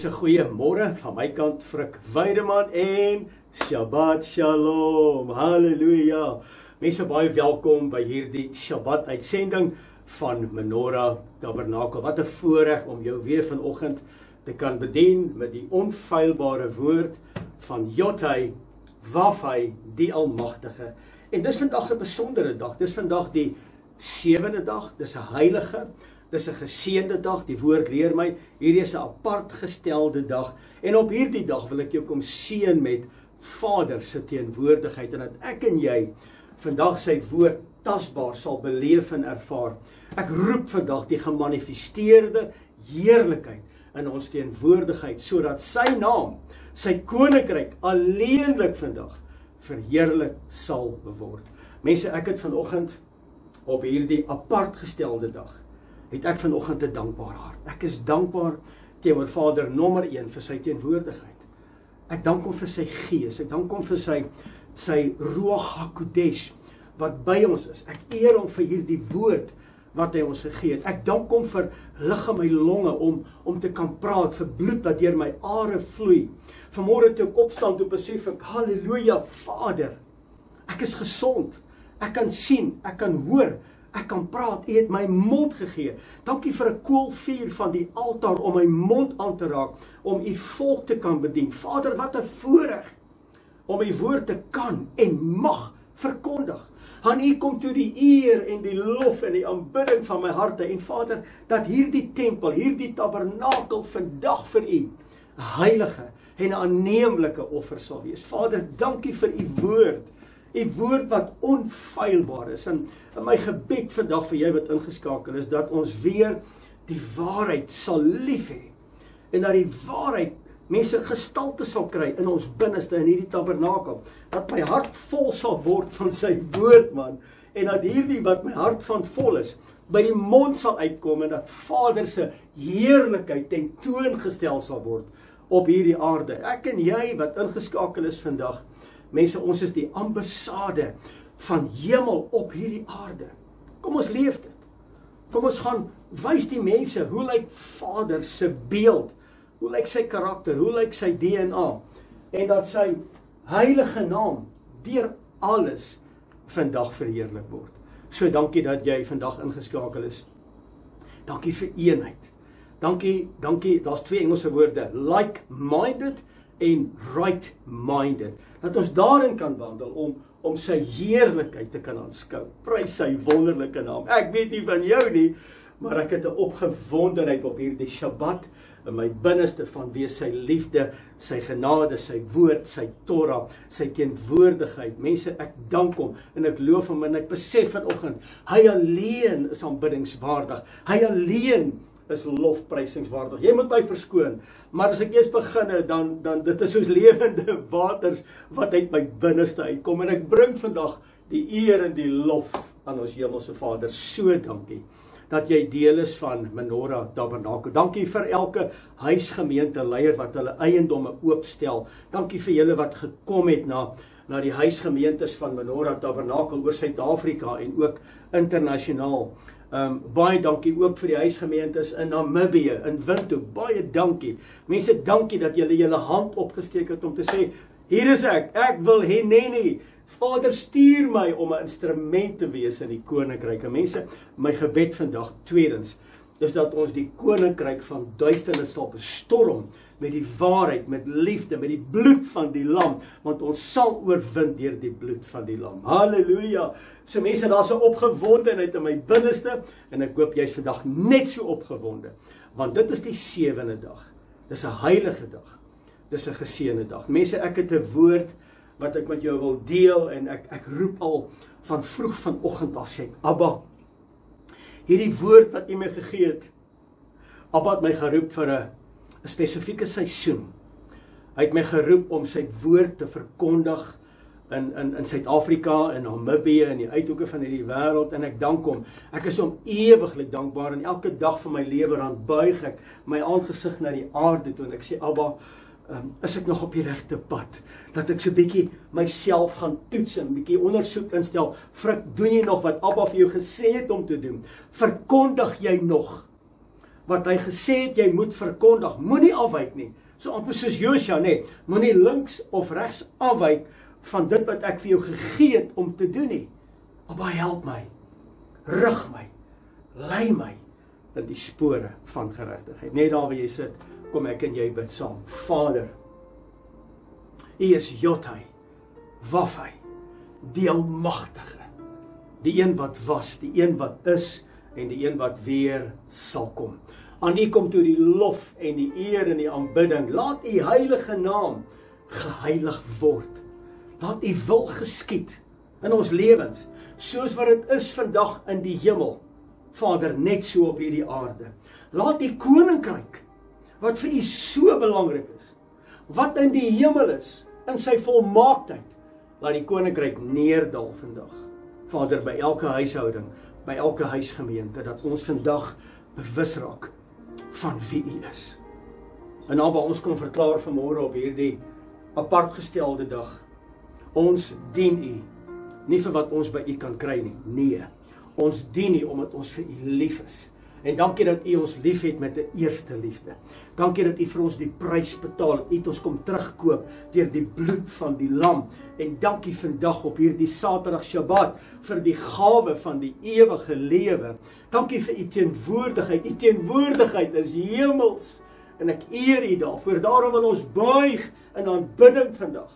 Mense, goeiemôre van my kant, Frik Weideman en Shabbat Shalom, halleluja. Mense, baie welkom by hierdie Shabbat uitsending van Menorah Tabernakel. Wat 'n voorreg om jou weer vanoggend te kan bedien met die onfeilbare woord van Jothai, Wafai, die Almagtige. En dis vandag 'n besondere dag, dis vandag die 7de dag, dis 'n heilige, dis 'n geseënde dag, die woord leer my, hierdie is 'n apart gestelde dag, en op hierdie dag wil ek jou kom seën met Vader se teenwoordigheid, en dat ek en jy vandag sy woord tasbaar sal beleef en ervaar. Ek roep vandag die gemanifesteerde heerlikheid in ons teenwoordigheid, sodat sy naam, sy koninkryk alleenlik vandag verheerlik sal word. Mense, ek het vanoggend op hierdie apart gestelde dag, het ek vanoggend 'n dankbare hart. Ek is dankbaar teenoor Vader nommer 1 vir sy teenwoordigheid. Ek dank hom vir sy gees, ek dank hom vir sy Ruach HaKodesh wat by ons is. Ek eer hom vir hierdie woord wat hy ons gegee het. Ek dank hom vir lig in my longe om te kan praat, vir bloed wat deur my are vloei. Vanmôre toe ek opstaan, toe besef ek, halleluja, Vader, ek is gesond, ek kan sien, ek kan hoor, ek kan praat, U het my mond gegee. Dankie vir 'n koelvuur van die altaar om my mond aan te raak, om U volk te kan bedien. Vader, wat 'n voorreg om U woord te kan en mag verkondig. Aan U kom toe die eer en die lof en die aanbidding van my harte. En Vader, dat hierdie tempel, hierdie tabernakel vandag vir U 'n heilige en 'n aanneemlike offer sal wees. Vader, dankie vir U woord. U woord wat onfeilbaar is. En my gebed vandag vir jy wat ingeskakel is, dat ons weer die waarheid sal lief hê. En dat die waarheid mense gestalte sal kry in ons binneste, in hierdie tabernakel. Dat my hart vol sal word van sy woord, man. En dat hierdie wat my hart van vol is, by die mond sal uitkom, en dat Vader se heerlikheid tentoongestel sal word op hierdie aarde. Ek en jy wat ingeskakel is vandag, mense, ons is die ambassade van hemel op hierdie aarde. Kom ons leef dit. Kom ons gaan wys die mense, hoe lyk Vader se beeld? Hoe lyk sy karakter? Hoe lyk sy DNA? En dat sy heilige naam deur alles vandag verheerlik word. So dankie dat jy vandag ingeskakel is. Dankie vir eenheid. Dankie, daar's 2 Engelse woorde, like-minded en right-minded. Dat ons daarin kan wandel om sy heerlikheid te kan aanskou. Prys sy wonderlike naam. Ek weet nie van jou nie, maar ek het 'n opgewondenheid op hierdie Shabbat in my binneste van wees sy liefde, sy genade, sy woord, sy Torah, sy teenwoordigheid. Mense, ek dank hom en ek loof hom en ek besef vanoggend, hy alleen is aanbiddingswaardig. Hy alleen is lofprysingswaardig. Jy moet my verskoon, maar as ek eers beginne, dan dit is soos lewende waters wat uit my binneste uitkom, en ek bring vandag die eer en die lof aan ons hemelse Vader. So dankie dat jy deel is van Menorah Tabernakel. Dankie vir elke huisgemeente leier wat hulle eiendomme oopstel. Dankie vir julle wat gekom het na die huisgemeentes van Menorah Tabernakel oor Suid-Afrika en ook internasionaal. Baie dankie ook vir die huisgemeentes in Namibië, in Windhoek. Baie dankie. Mense, dankie dat julle hand opgesteek het om te sê, hier is ek wil Heneni. Vader, stuur my om 'n instrument te wees in die koninkryk. En mense, my gebed vandag, tweedens, is dat ons die koninkryk van duisternis sal bestorm met die waarheid, met liefde, met die bloed van die lam, want ons sal oorwin deur die bloed van die lam. Halleluja! So mense, daar's 'n opgewondenheid in my binneste, en ek hoop jy's vandag net so opgewonde, want dit is die 7de dag. Dis 'n heilige dag. Dis 'n geseënde dag. Mense, ek het 'n woord wat ek met jou wil deel, en ek roep al van vroeg vanoggend af, sê ek, Abba, hierdie woord wat U my gegee het, Abba het my geroep vir 'n spesifieke seisoen. Hy het my geroep om sy woord te verkondig in Suid-Afrika, in Namibië, in die uithoeke van hierdie wêreld, en ek dank hom. Ek is hom ewiglik dankbaar, en elke dag van my lewe dan buig ek my aangesig na die aarde toe, en ek sê, Abba, is ek nog op die regte pad? Dat ek so bietjie myself gaan toets en bietjie ondersoek instel. Frik, doen jy nog wat Abba vir jou gesê het om te doen? Verkondig jy nog wat hy gesê het, jy moet verkondig, moenie afwyk nie, so amper soos Josua, nee, moenie links of regs afwyk, van dit wat ek vir jou gegee het om te doen nie. Abba, help my, rig my, lei my, in die spore van geregtigheid. Net daar waar jy sit, kom ek en jy bid saam. Vader, U is Jothai, Wafai, die Almagtige, die een wat was, die een wat is, en die een wat weer sal kom. Aan U kom toe die lof en die eer en die aanbidding. Laat U heilige naam geheilig word. Laat U wil geskied in ons lewens, soos wat dit is vandag in die hemel. Vader, net so op hierdie aarde. Laat U koninkryk, wat vir U so belangrik is, wat in die hemel is, in sy volmaaktheid, laat die koninkryk neerdal vandag. Vader, by elke huishouding, by elke huisgemeente, dat ons vandag bewus raak van wie U is. En nou waar ons kom verklaar vanmôre op hierdie apartgestelde dag, ons dien U, nie vir wat ons by U kan kry nie, nee, ons dien U omdat ons vir U lief is. En dankie dat U ons lief het met 'n eerste liefde. Dankie dat U vir ons die prys betaal het. U het ons kom terugkoop deur die bloed van die lam. En dankie vandag op hierdie Saterdag Shabbat vir die gawe van die ewige lewe. Dankie vir U teenwoordigheid. U teenwoordigheid is hemels. En ek eer U daarvoor. Daarom wil ons buig in aanbidding vandag.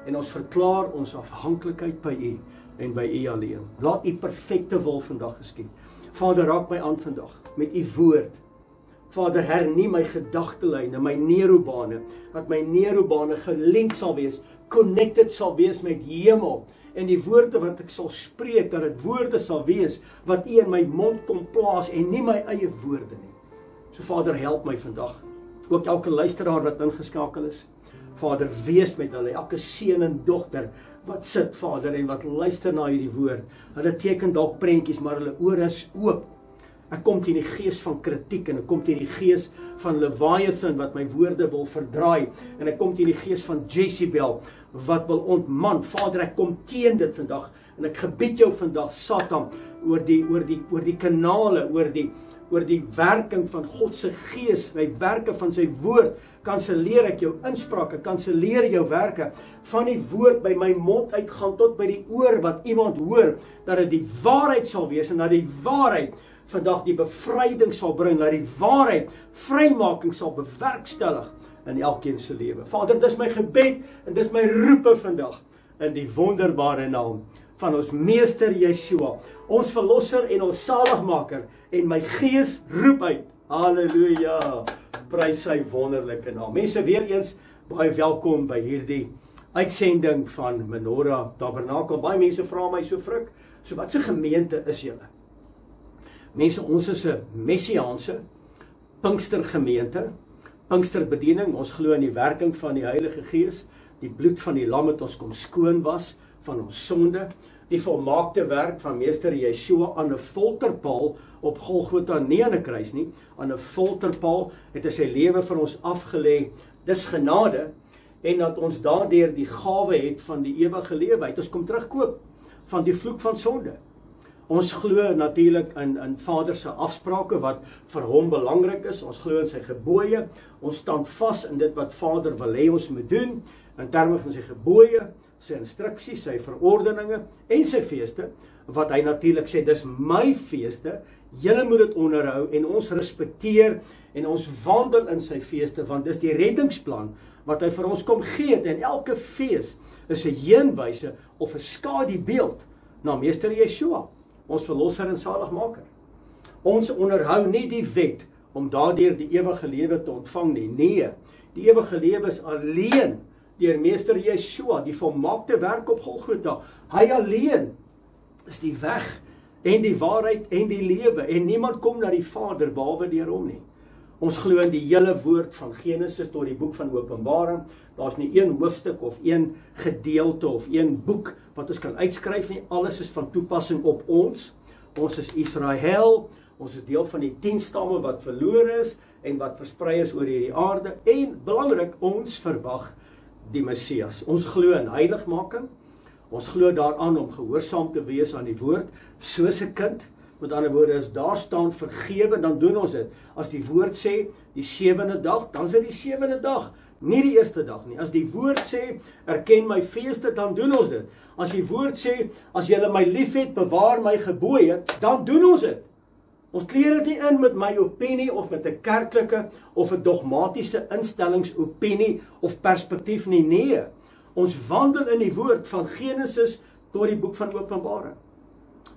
En ons verklaar ons afhanklikheid by U en by U alleen. Laat U perfekte wil vandag geskied. Vader, raak my aan vandag met U woord. Vader, hernie my gedagtelyne, my neurobane, dat my neurobane gelink sal wees, connected sal wees met hemel, en die woorde wat ek sal spreek, dat dit woorde sal wees, wat U in my mond kom plaas, en nie my eie woorde nie. So Vader, help my vandag, ook elke luisteraar wat ingeskakel is. Vader, wees met hulle, elke seun en dogter, wat sit, Vader, en wat luister na hierdie woord. Hulle teken dalk prentjies, maar hulle oor is oop. Ek kom teen die gees van kritiek, en ek kom teen die gees van Leviathan, wat my woorde wil verdraai, en ek kom teen die gees van Jezebel, wat wil ontman. Vader, ek kom teen dit vandag, en ek gebied jou vandag, Satan, oor die kanale, oor die werking van God se gees, die werke van sy woord, kanselleer ek jou insprake, kanselleer jou werke, van die woord by my mond uitgaan, tot by die oor wat iemand hoor, dat dit die waarheid sal wees, en dat die waarheid vandag die bevryding sal bring, dat die waarheid vrymaking sal bewerkstellig in elkeen se lewe. Vader, dis my gebed, en dis my roepe vandag, in die wonderbare naam van ons Meester Yeshua, ons Verlosser en ons Saligmaker, en my gees roep uit, halleluja, prys sy wonderlike naam. Mense, weer eens, baie welkom by hierdie uitsending van Menorah Tabernakel. Baie mense vra my so frik, so wat se gemeente is julle? Mense, ons is 'n messiaanse Pinkstergemeente, Pinksterbediening. Ons glo in die werking van die Heilige Gees, die bloed van die lam het ons kom skoon was van ons sonde, die volmaakte werk van Meester Yeshua aan 'n folterpaal op Golgotha, nie aan 'n kruis nie, aan 'n folterpaal het hy sy lewe vir ons afgelê. Dis genade, en dat ons daardeur die gawe het van die ewige lewe. Hy het ons kom terugkoop van die vloek van sonde. Ons glo natuurlik in Vader se afsprake wat vir hom belangrik is. Ons glo in sy gebooie. Ons staan vas in dit wat Vader wil hê ons moet doen, in terme van sy gebooie, sy instruksies, sy verordeninge en sy feeste, wat hy natuurlik sê, dis my feeste, julle moet dit onderhou, en ons respekteer, en ons wandel in sy feeste, want dis die reddingsplan, wat hy vir ons kom gee, en elke fees is 'n heenwyse, of 'n skadubeeld, na Meester Yeshua, ons Verlosser en Saligmaker. Ons onderhou nie die wet, om daardeur die ewige lewe te ontvang nie, nee, die ewige lewe is alleen, deur Meester Yeshua, die volmaakte werk op Golgotha. Hy alleen is die weg en die waarheid en die lewe, en niemand kom na die Vader behalwe deur hom nie. Ons glo in die hele woord van Genesis tot die boek van Openbaring. Daar's nie een hoofstuk of een gedeelte of een boek wat ons kan uitskryf nie. Alles is van toepassing op ons. Ons is Israel, ons is deel van die 10 stamme wat verlore is en wat versprei is oor hierdie aarde, en belangrik, ons verwag die Messias. Ons glo in heiligmaking, ons glo daaraan om gehoorsaam te wees aan die woord, soos 'n kind, Met ander woorde, as daar staan vergewe, dan doen ons dit. As die woord sê, die 7de dag, dan is dit die 7de dag, nie die eerste dag nie. As die woord sê, erken my feeste, dan doen ons dit. As die woord sê, as julle my liefhet, bewaar my gebooie, dan doen ons dit. Ons kleer dit nie in met my opinie of met 'n kerklike of 'n dogmatiese instellingsopinie of perspektief nie. Nee, ons wandel in die woord van Genesis tot die boek van Openbaring.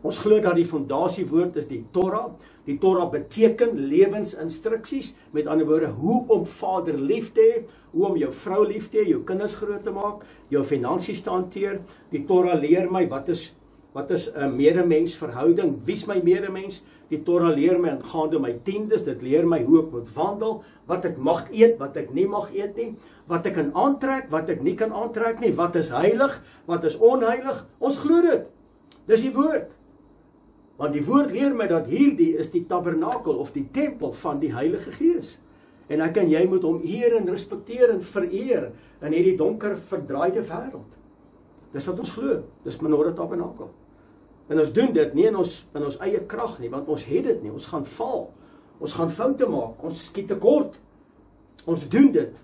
Ons glo dat die fondasiewoord is die Torah. Die Torah beteken lewensinstruksies, met ander woorde, hoe om Vader lief te hê, hoe om jou vrou lief te hê, jou kinders groot te maak, jou finansies te hanteer. Die Torah leer my wat is 'n medemensverhouding, wie's my medemens? Die Torah leer my aangaande my tiendes, dit leer my hoe ek moet wandel, wat ek mag eet, wat ek nie mag eet nie, wat ek kan aantrek, wat ek nie kan aantrek nie, wat is heilig, wat is onheilig. Ons glo dit. Dis die woord. Want die woord leer my dat hierdie is die tabernakel of die tempel van die Heilige Gees. En ek en jy moet hom eer en respekteer en vereer in hierdie donker, verdraaide wêreld. Dis wat ons glo. Dis Menorah Tabernakel. En ons doen dit nie in ons eie krag nie, want ons het dit nie. Ons gaan val. Ons gaan foute maak. Ons skiet tekort. Ons doen dit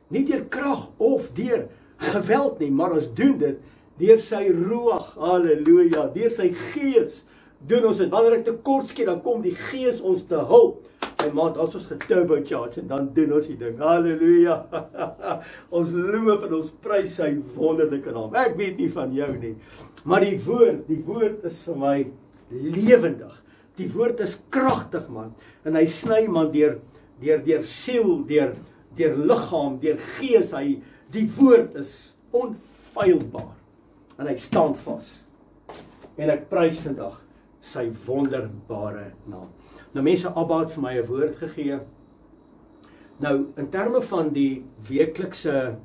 nie deur krag of deur geweld nie, maar ons doen dit deur sy ruach. Halleluja. Deur sy Gees doen ons dit. Wanneer ek tekort skiet, dan kom die Gees ons te hulp. En maat, as ons geturbocharge en dan doen ons die ding. Halleluja. Ons loof en ons prys sy wonderlike naam. Ek weet nie van jou nie. Maar die woord is vir my lewendig. Die woord is kragtig, man. En hy sny man deur siel, deur liggaam, deur gees. Die woord is onfeilbaar. En hy staan vas. En ek prys vandag sy wonderbare naam. Nou mense, Abba het vir my 'n woord gegee. Nou, in terme van die weeklikse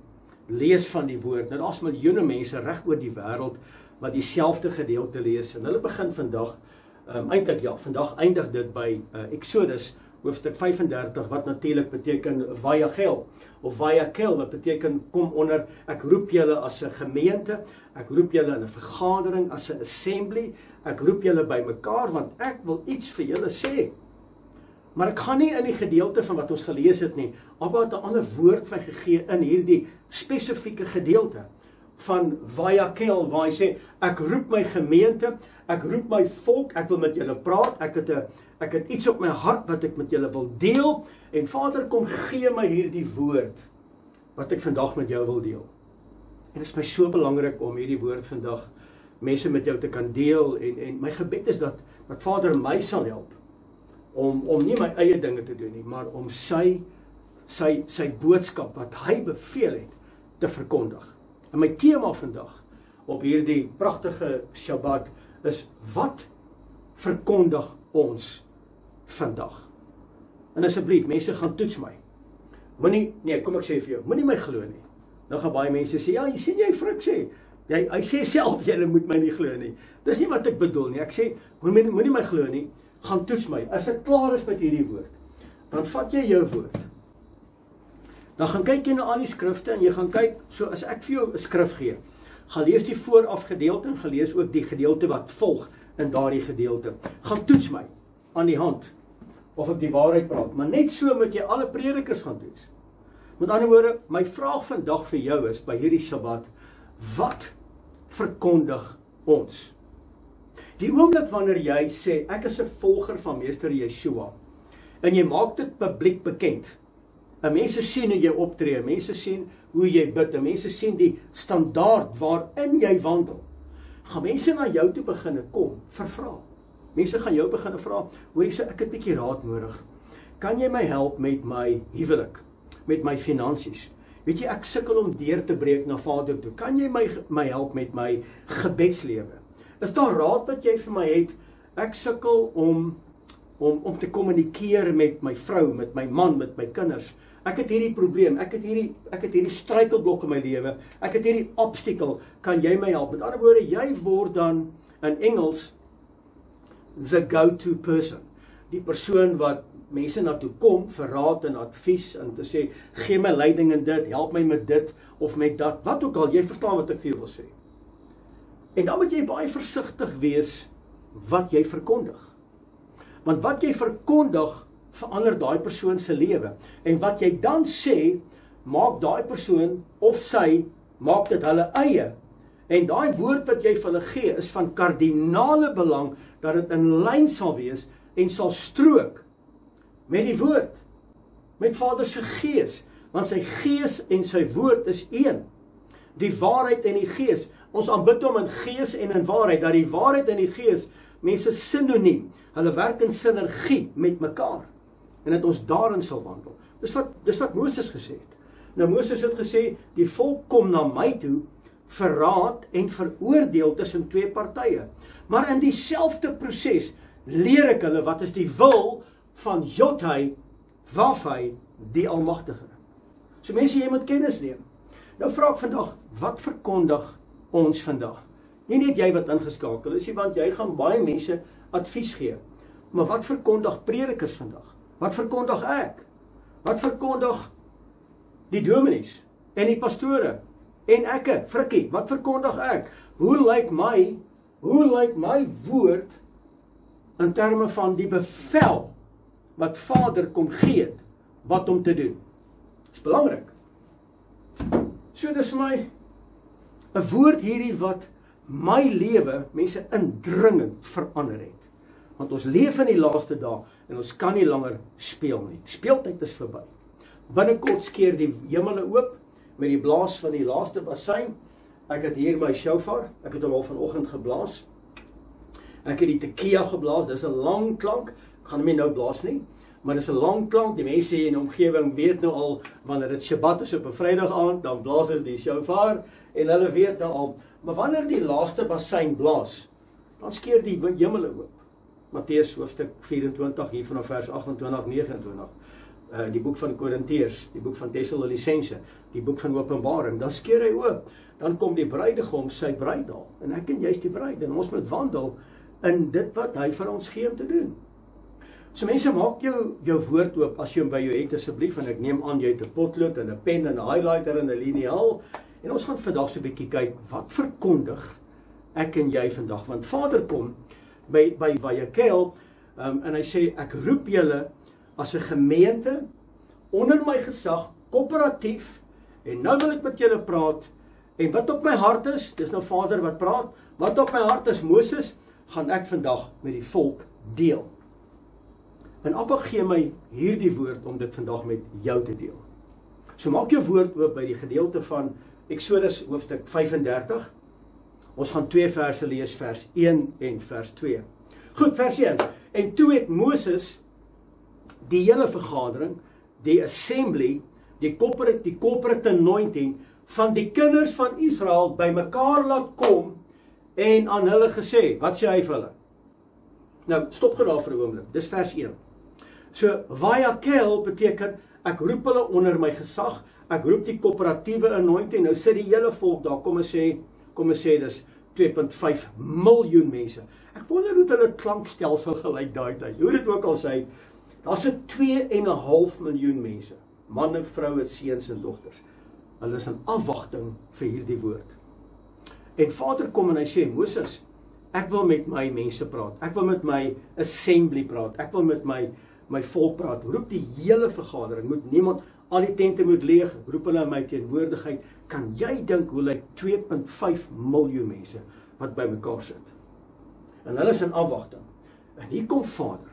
lees van die woord, nou daar's miljoene mense reg oor die wêreld wat dieselfde gedeelte lees, en hulle begin vandag, vandag eindig dit by Exodus, hoofstuk 35, wat natuurlik beteken Vayagel, of Vayakel, wat beteken kom onder, ek roep julle as 'n gemeente, ek roep julle in 'n vergadering, as 'n assembly, ek roep julle by mekaar, want ek wil iets vir julle sê. Maar ek gaan nie in die gedeelte van wat ons gelees het nie, Abba het 'n ander woord vir gegee in hierdie spesifieke gedeelte van Vayakel, waar hy sê, ek roep my gemeente, ek roep my volk, ek wil met julle praat, ek het iets op my hart wat ek met julle wil deel, en Vader, kom gee my hierdie woord, wat ek vandag met jou wil deel. En dit is my so belangrik om hierdie woord vandag mense met jou te kan deel, en my gebed is dat Vader my sal help, om nie my eie dinge te doen nie, maar om sy boodskap, wat hy beveel het, te verkondig. En my tema vandag, op hierdie pragtige Shabbat, is, wat verkondig ons vandag? En asseblief, mense gaan toets my. Kom ek sê vir jou, moenie my glo nie. Nou gaan baie mense sê, ja, jy sien jy frik sê. Hy sê self, julle moet my nie glo nie. Dis nie wat ek bedoel nie. Ek sê, moenie my glo nie, gaan toets my. As ek klaar is met hierdie woord, dan vat jy jou woord. Dan gaan kyk jy na al die skrifte, en jy gaan kyk, so as ek vir jou 'n skrif gee, gaan lees die vooraf gedeelte, en gaan lees ook die gedeelte wat volg in daardie gedeelte. Gaan toets my aan die hand, of ek die waarheid praat, maar net so moet jy alle predikers gaan toets. Met ander woorde, my vraag vandag vir jou is, by hierdie Shabbat, wat verkondig ons? Die oomblik wanneer jy sê, ek is 'n volger van Meester Yeshua, en jy maak dit publiek bekend, en mense sien hoe jy optree, mense sien hoe jy bid, en mense sien die standaard waarin jy wandel, gaan mense na jou toe begin kom, vervra. Mense gaan jou begin vra, hoor jy sê, ek het 'n bietjie raad nodig. Kan jy my help met my huwelik, met my finansies? Weet jy, ek sukkel om deur te breek na Vader toe. Kan jy my help met my gebedslewe? Is daar raad wat jy vir my het? Ek sukkel om te kommunikeer met my vrou, met my man, met my kinders. Ek het hierdie probleem, ek het hierdie struikelblok in my lewe, ek het hierdie obstacle, kan jy my help? Met ander woorde, jy word dan in Engels the go-to person. Die persoon wat mense na toe kom vir raad en advies en te sê, gee my leiding in dit, help my met dit of met dat, wat ook al, jy verstaan wat ek vir jou wil sê. En dan moet jy baie versigtig wees wat jy verkondig. Want wat jy verkondig, verander daai persoon se lewe. En wat jy dan sê, maak daai persoon of sy, maak dit hulle eie. En daai woord wat jy vir hulle gee, is van kardinale belang, dat dit in lyn sal wees, en sal strook, met die woord, met Vader se gees, want sy gees en sy woord is een. Die waarheid en die gees, ons aanbid hom in gees en in waarheid, dat die waarheid en die gees, mense sinoniem, hulle werk in sinergie met mekaar, en dat ons daarin sal wandel. Dis wat Moses gesê het. Nou Moses het gesê, die volk kom na my toe, verraad en veroordeel tussen twee partye. Maar in dieselfde proses, leer ek hulle, wat is die wil van Jodhai, Wafai, die Almagtige. So mense, jy moet kennis neem. Nou vra ek vandag, wat verkondig ons vandag? Nie net jy wat ingeskakel is, want jy gaan baie mense advies gee. Maar wat verkondig predikers vandag? Wat verkondig ek? Wat verkondig die dominees en die pastore? En ekke, Frikkie, wat verkondig ek? Hoe lyk my woord in terme van die bevel wat Vader kom gee het, wat om te doen? Dis belangrik. So dis my 'n woord hierdie wat my lewe, mense, indringend verander het. Want ons leef in die laaste dae en ons kan nie langer speel nie. Speeltyd is verby. Binnekort skeer die hemele oop met die blaas van die laaste bassein. Ek het hier my shofar, ek het hom al vanoggend geblaas. Ek het die tekia geblaas, dis 'n lang klank. Ek gaan hom nie nou blaas nie, maar dis 'n lang klank. Die mense in die omgewing weet nou al, wanneer dit Shabbat is op 'n Vrydag aand, dan blaas ons die shofar en hulle weet nou al. Maar wanneer die laaste bassein blaas, dan skeer die hemele oop. Matteus hoofstuk 24 hier vanaf vers 28-29. Die boek van Korintiërs, die boek van Tessalonisense, die boek van Openbaring, dan skeer hy oop. Dan kom die bruidegom sy bruid daar. En ek en jy is die bruid en ons moet wandel in dit wat hy vir ons gee om te doen. So mense, maak jou woord oop as jy hom by jou het asseblief, en ek neem aan jy het 'n potlood en 'n pen en 'n highlighter en 'n liniaal. En ons gaan vandag so 'n bietjie kyk, wat verkondig ek en jy vandag? Want Vader kom by Jakel, en hy sê, ek roep julle as 'n gemeente, onder my gesag, koöperatief, en nou wil ek met julle praat, en wat op my hart is, dis nou Vader wat praat, wat op my hart is, Moses, gaan ek vandag met die volk deel. En Abba gee my hierdie woord om dit vandag met jou te deel. So maak jou woord oop by die gedeelte van Exodus hoofstuk 35. Ons gaan 2 verse lees, vers 1 en vers 2. Goed, vers 1. En toe het Moses die hele vergadering, die assembly, die corporate anointing van die kinders van Israel by mekaar laat kom en aan hulle gesê, wat sê hy vir hulle? Nou, stop gedaar vir 'n oomblik, dis vers 1. So, Vayakel beteken, ek roep hulle onder my gesag, ek roep die koöperatiewe anointing, nou sit die hele volk daar, kom ons sê, dis 2.5 miljoen mense. Ek wonder hoe hulle klankstelsel gelyk daai tyd, hoe dit ook al sê, daar's 2,5 miljoen mense, manne, vroue, seuns en dogters. Hulle is in afwagting vir hierdie woord. En Vader kom en hy sê, Moses, ek wil met my mense praat, ek wil met my assembly praat, ek wil met my volk praat, roep die hele vergadering, moet niemand, al die tente moet leeg, roep hulle in my teenwoordigheid, kan jy dink hoe lyk 2.5 miljoen mense, wat by mekaar sit, en hulle is in afwagting, en hier kom Vader,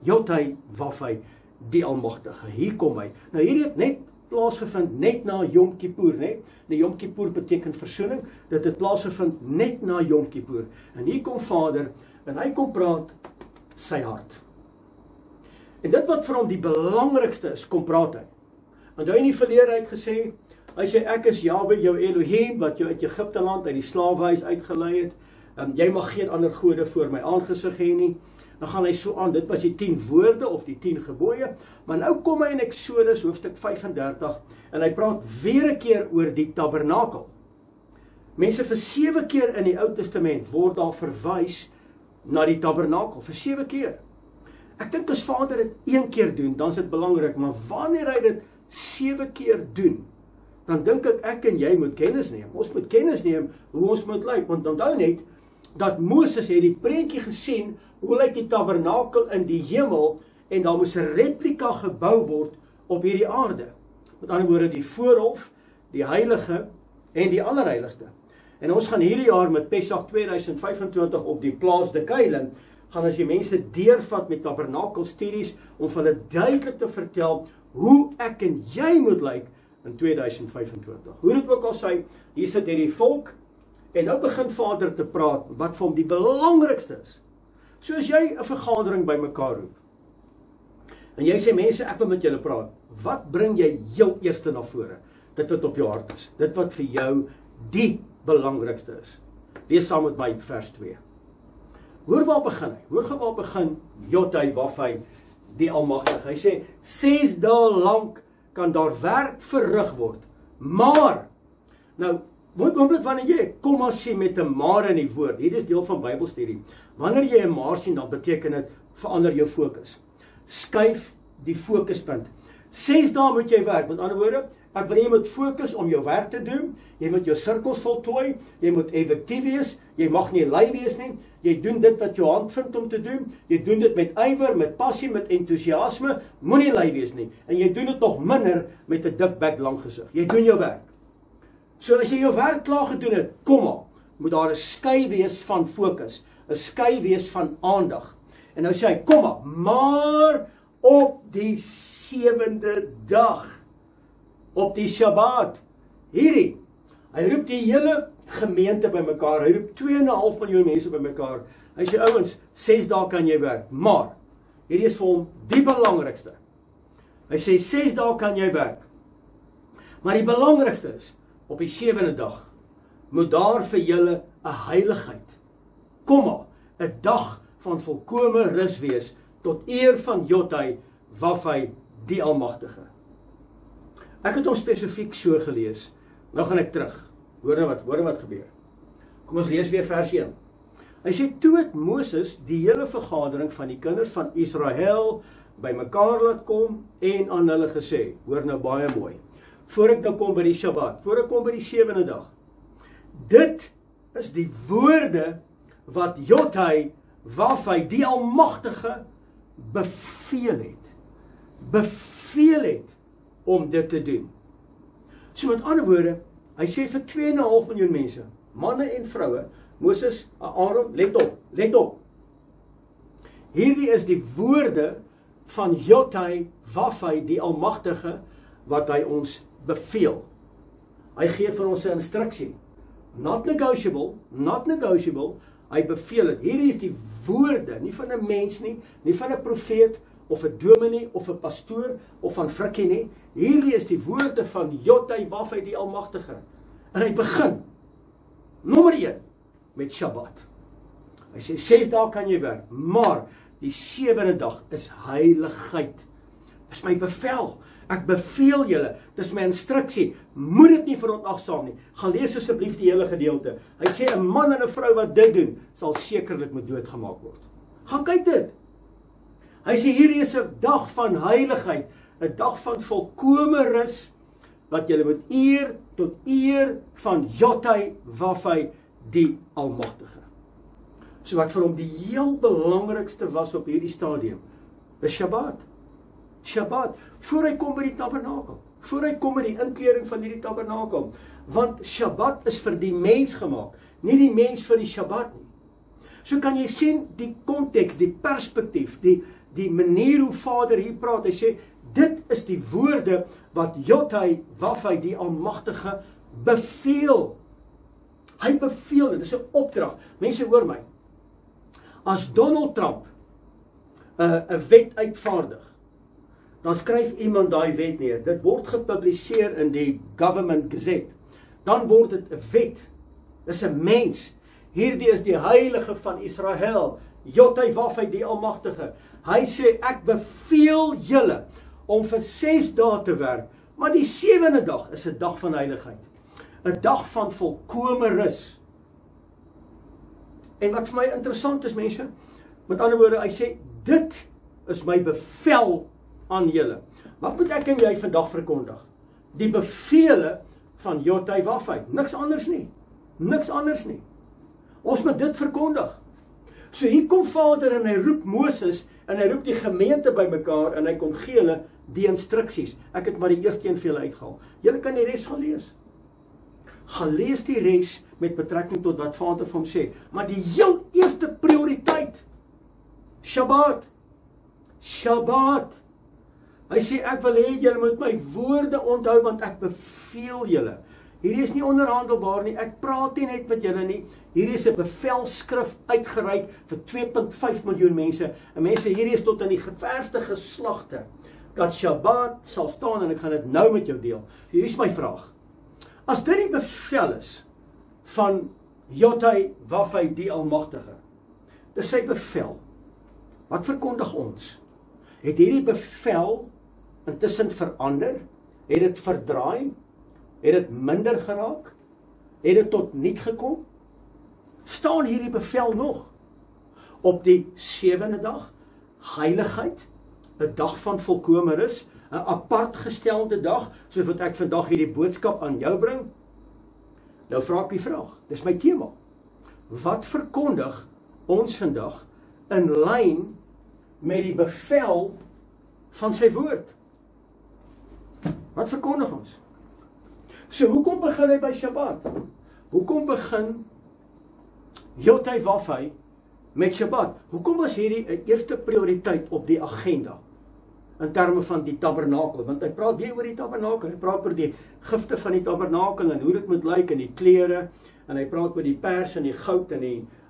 Jodhai, Wafai, die Almagtige, hier kom hy, nou hier het net plaasgevind, net na Yom Kippur, net, die Yom Kippur beteken versoening, dit het plaasgevind net na Yom Kippur, en hier kom Vader, en hy kom praat, sy hart, en dit wat vir hom die belangrikste is, kom praat hy, want hy in die verlede het gesê, hy sê, ek is Jahwe jou Elohim, wat jou uit Egipte land, uit die slawehuis uitgelei het, jy mag geen ander gode voor my aangesig hê nie, dan gaan hy so aan, dit was die 10 woorde, of die 10 gebooie, maar nou kom hy in Exodus hoofstuk 35, en hy praat weer 'n keer oor die tabernakel. Mense, vir 7 keer in die Ou Testament word daar verwys na die tabernakel, vir 7 keer. Ek dink as Vader dit 1 keer doen, dan is dit belangrik, maar wanneer hy dit 7 keer doen, dan dink ek en jy moet kennis neem. Ons moet kennis neem hoe ons moet lyk, want onthou net, dat Moses het die prentjie gesien, hoe lyk die tabernakel in die hemel, en daar moes 'n replika gebou word op hierdie aarde. Met ander woorde, die voorhof, die heilige en die allerheiligste. En ons gaan hierdie jaar met Pesach 2025 op die plaas De Kuilen, gaan ons die mense deurvat met tabernakelstudies, om vir hulle duidelik te vertel, hoe ek en jy moet lyk in 2025. Hoe dit ook al sê, hier sit hierdie volk, en nou begin Vader te praat, wat vir hom die belangrikste is. Soos jy 'n vergadering by mekaar roep, en jy sê, mense, ek wil met julle praat, wat bring jy heel eerste na vore? Dit wat op jou hart is, dit wat vir jou die belangrikste is. Lees saam met my vers 2. Hoor waar begin hy? Hoor waar begin Jothy-Wafhy, die Almagtige. Hy sê, 6 dae lank kan daar werk verrig word, maar, nou, oomblik wanneer jy 'n komma sien met 'n maar in die woord, hier is deel van Bybelstudie, wanneer jy 'n maar sien, dan beteken dit, verander jou fokus. Skuif die fokuspunt. 6 dae moet jy werk, met ander woorde, ek wil jy moet fokus om jou werk te doen, jy moet jou sirkels voltooi, jy moet effektief wees, jy mag nie lui wees nie, jy doen dit wat jou hand vind om te doen, jy doen dit met ywer, met passie, met entoesiasme, moenie lui wees nie, en jy doen dit nog minder met 'n dik bek lang gesig, jy doen jou werk. So as jy jou werk klaar gedoen het, kom maar, moet daar 'n skei wees van fokus, 'n skei wees van aandag, en nou sê hy, kom maar op die 7de dag, op die Shabbat, hierdie, hy roep die hele gemeente by mekaar, hy roep 2,5 miljoen mense by mekaar, hy sê, ouens, 6 dae kan jy werk, maar, hierdie is vir hom die belangrikste, hy sê, 6 dae kan jy werk, maar die belangrikste is, op die 7de dag, moet daar vir julle 'n heiligheid, komma, 'n dag van volkome rus wees, tot eer van Jothy-Wafhy, die Almagtige. Ek het hom spesifiek so gelees, nou gaan ek terug, hoor wat gebeur. Kom ons lees weer vers 1. Hy sê, toe het Moses die hele vergadering van die kinders van Israel by mekaar laat kom, en aan hulle gesê, hoor nou baie mooi, voor ek nou kom by die Shabbat, voor ek kom by die 7de dag, dit is die woorde wat Jothy-Wafhy, die Almagtige, beveel het om dit te doen. So met ander woorde, hy sê vir 2,5 miljoen mense, manne en vroue, Moses, Aaron, let op. Hierdie is die woorde van Jothy-Wafhy, die Almagtige, wat hy ons beveel. Hy gee vir ons 'n instruksie. Not negotiable, hy beveel het. Hierdie is die woorde, nie van 'n mens nie, nie van 'n profeet, of 'n dominee, of 'n pastoor, of van Frikkie nie. Hierdie is die woorde van Jothy-Wafhy, die Almagtige. En hy begin, nommer 1, met Shabbat. Hy sê, 6 dae kan jy werk, maar die 7de dag is heiligheid. Dis my bevel. Ek beveel julle, dis my instruksie, moet dit nie verontagsaam nie. Gaan lees asseblief die hele gedeelte. Hy sê, 'n man en 'n vrou wat dit doen, sal sekerlik met dood gemaak word. Gaan kyk dit. Hy sê, hierdie is 'n dag van heiligheid, 'n dag van volkome rus, wat julle moet eer, tot eer van Jothy-Wafhy, die Almagtige. So wat vir hom die heel belangrikste was op hierdie stadium, is Shabbat, voor hy kom by die tabernakel, voor hy kom by die inkleding van hierdie tabernakel, want Shabbat is vir die mens gemaak, nie die mens vir die Shabbat nie. So kan jy sien die konteks, die perspektief, die manier hoe Vader hier praat, hy sê, dit is die woorde wat Jothy-Wafhy, die Almagtige, beveel. Hy beveel, dit is 'n opdrag. Mense hoor my, as Donald Trump 'n wet uitvaardig, dan skryf iemand daai wet neer, dit word gepubliseer in die Government Gazette, dan word dit 'n wet, dis 'n mens, hierdie is die heilige van Israel, Jothy-Wafhy, die Almagtige, hy sê, ek beveel julle, om vir 6 dae te werk, maar die 7de dag is 'n dag van heiligheid, 'n dag van volkome rus. En wat vir my interessant is, mense, met ander woorde, hy sê, dit is my bevel aan julle. Wat moet ek en jy vandag verkondig? Die bevele van Jothy-Wafhy, niks anders nie. Ons moet dit verkondig. So hier kom Vader en hy roep Moses en hy roep die gemeente bymekaar en hy kom gee hulle die instruksies. Ek het maar die eerste een vir julle uitgehaal. Julle kan die res gaan lees. Gaan lees die res met betrekking tot wat Vader vir hom sê. Maar die heel eerste prioriteit, Shabbat. Shabbat. Hy sê ek wil hê julle moet my woorde onthou want ek beveel julle. Hierdie is nie onderhandelbaar nie. Ek praat nie net met julle nie. Hierdie is 'n bevelskrif uitgereik vir 2.5 miljoen mense. En mense, hierdie is tot in die verste geslagte dat Shabbat sal staan en ek gaan dit nou met jou deel. Hier is my vraag. As dit die bevel is van Jotai Wafai die Almagtige, dis sy bevel. Wat verkondig ons? Het hierdie bevel intussen verander? Het dit verdraai? Het dit minder geraak? Het dit tot niet gekom? Staan hierdie bevel nog? Op die 7de dag, heiligheid, 'n dag van volkome rus, 'n apart gestelde dag, soos wat ek vandag hierdie boodskap aan jou bring. Nou vra ek die vraag, dis my tema. Wat verkondig ons vandag in lyn met die bevel van sy woord? Wat verkondig ons? So hoekom begin hy by Shabbat? Hoekom begin Jotai Wafai met Shabbat? Hoekom was hierdie 'n eerste prioriteit op die agenda? In terme van die tabernakel, want hy praat weer oor die tabernakel, hy praat oor die gifte van die tabernakel en hoe dit moet lyk en die klere, en hy praat oor die pers en die goud en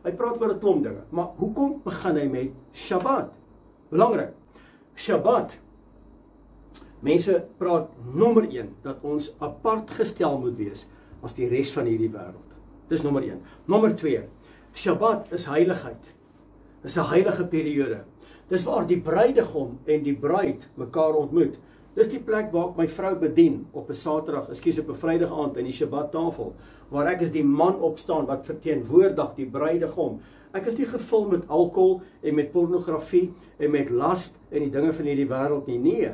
hy praat oor 'n klomp dinge. Maar hoekom begin hy met Shabbat? Belangrik. Shabbat. Mense praat nommer 1 dat ons apart gestel moet wees as die res van hierdie wêreld. Dis nommer 1. Nommer 2. Shabbat is heiligheid. Dis 'n heilige periode. Dis waar die bruidegom en die bruid mekaar ontmoet. Dis die plek waar ek my vrou bedien op 'n Saterdag, op 'n Vrydag aand in die Shabbattafel, waar ek is die man opstaan wat verteenwoordig die bruidegom. Ek is nie gevul met alkohol en met pornografie en met last en die dinge van hierdie wêreld nie. Nee.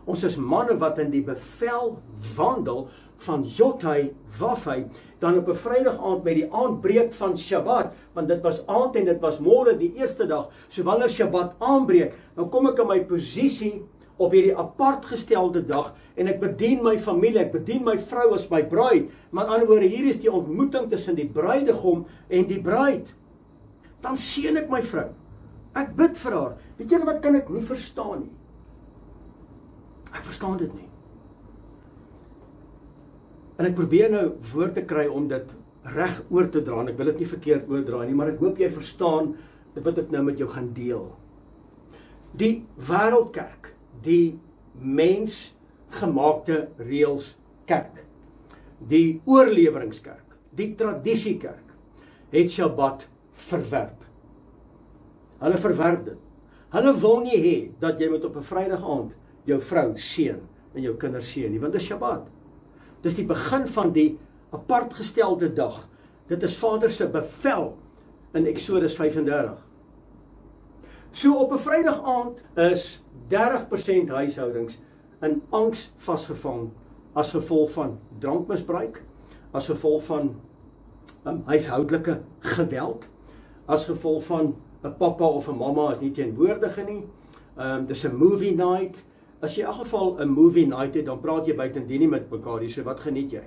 Ons is manne wat in die bevel wandel van Jotai Wafai, dan op 'n Vrydag aand met die aanbreek van Shabbat, want dit was aand en dit was môre die eerste dag. So wanneer Shabbat aanbreek, dan kom ek in my posisie op hierdie apart gestelde dag en ek bedien my familie, ek bedien my vrou as my bruid. Maar aan die ander woorde, hier is die ontmoeting tussen die bruidegom en die bruid. Dan seën ek my vrou. Ek bid vir haar. Weet julle wat kan ek nie verstaan nie? Ek verstaan dit nie. En ek probeer nou woorde kry om dit reg oor te dra, en ek wil dit nie verkeerd oordra nie, maar ek hoop jy verstaan wat ek nou met jou gaan deel. Die wêreldkerk, die mensgemaakte reëls kerk, die oorleweringskerk, die tradisiekerk, het Shabbat verwerp. Hulle verwerp dit. Hulle wil nie hê dat jy moet op 'n Vrydag aand jou vrou seën en jou kinders seën nie, want dit is Shabbat. Dis die begin van die apart gestelde dag. Dit is Vader se bevel in Eksodus 35. So op 'n Vrydag aand is 30% huishoudings in angs vasgevang as gevolg van drankmisbruik, as gevolg van huishoudelike geweld, as gevolg van 'n pappa of 'n mamma is nie teenwoordig nie. Dis 'n movie night. As jy in elk geval 'n movie night het, dan praat jy buitendien nie met mekaar nie, so wat geniet jy?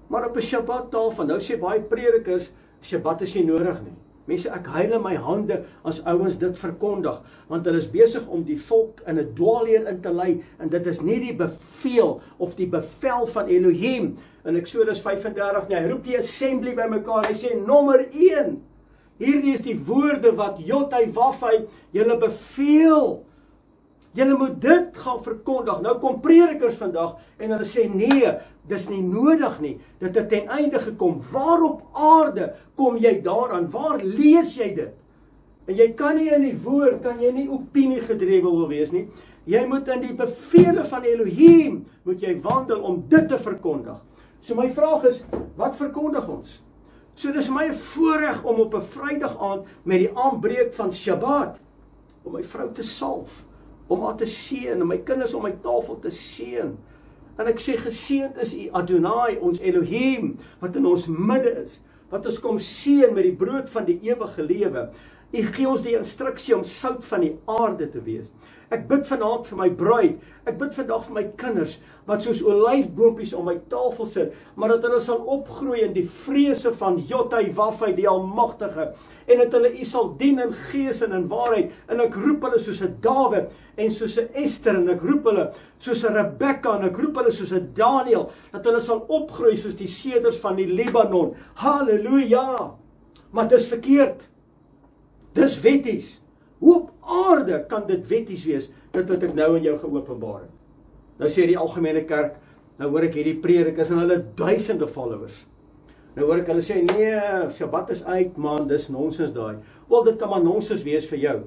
Maar op 'n Shabbat-tafel, nou sê baie predikers, Shabbat is nie nodig nie. Mense, ek huil in my hande as ouens dit verkondig, want hulle is besig om die volk in 'n dwaalleer in te lei, en dit is nie die beveel of die bevel van Elohim. In Eksodus 35, hy roep die assembly bymekaar, hy sê nommer 1, hierdie is die woorde wat Jotai Wafai julle beveel. Julle moet dit gaan verkondig. Nou kom predikers vandag en hulle sê nee, dis nie nodig nie. Dit het ten einde gekom. Waar op aarde kom jy daaraan? Waar lees jy dit? En jy kan nie in die woord, kan jy nie opinie gedrewe wil wees nie. Jy moet in die bevele van Elohim, moet jy wandel om dit te verkondig. So my vraag is, wat verkondig ons? So dis my voorreg om op 'n Vrydag aand met die aanbreek van Shabbat, om my vrou te salf, om haar te seën, en my kinders om my tafel te seën. En ek sê, geseënd is U Adonai, ons Elohim, wat in ons midde is. wat ons kom seën met die brood van die ewige lewe. U gee ons die instruksie om sout van die aarde te wees. Ek bid vanaand vir my bruid, ek bid vandag vir my kinders, wat soos olyfboompies om my tafel sit, maar dat hulle sal opgroei in die vrese van Jothai-Wafai, die Almagtige, en dat hulle U sal dien in gees en in waarheid, en ek roep hulle soos 'n Dawid, en soos 'n Ester, en ek roep hulle soos 'n Rebekka, en ek roep hulle soos 'n Daniel, dat hulle sal opgroei soos die seders van die Libanon. Halleluja! Maar dis verkeerd. Dis wetties. Hoe op aarde kan dit wetties wees, dit wat ek nou in jou geopenbaar het? Nou sê die algemene kerk, nou hoor ek hierdie predikers en hulle duisende followers. Nou hoor ek hulle sê, nee, Shabbat is uit, man, dis nonsens daai. Wel, dit kan maar nonsens wees vir jou.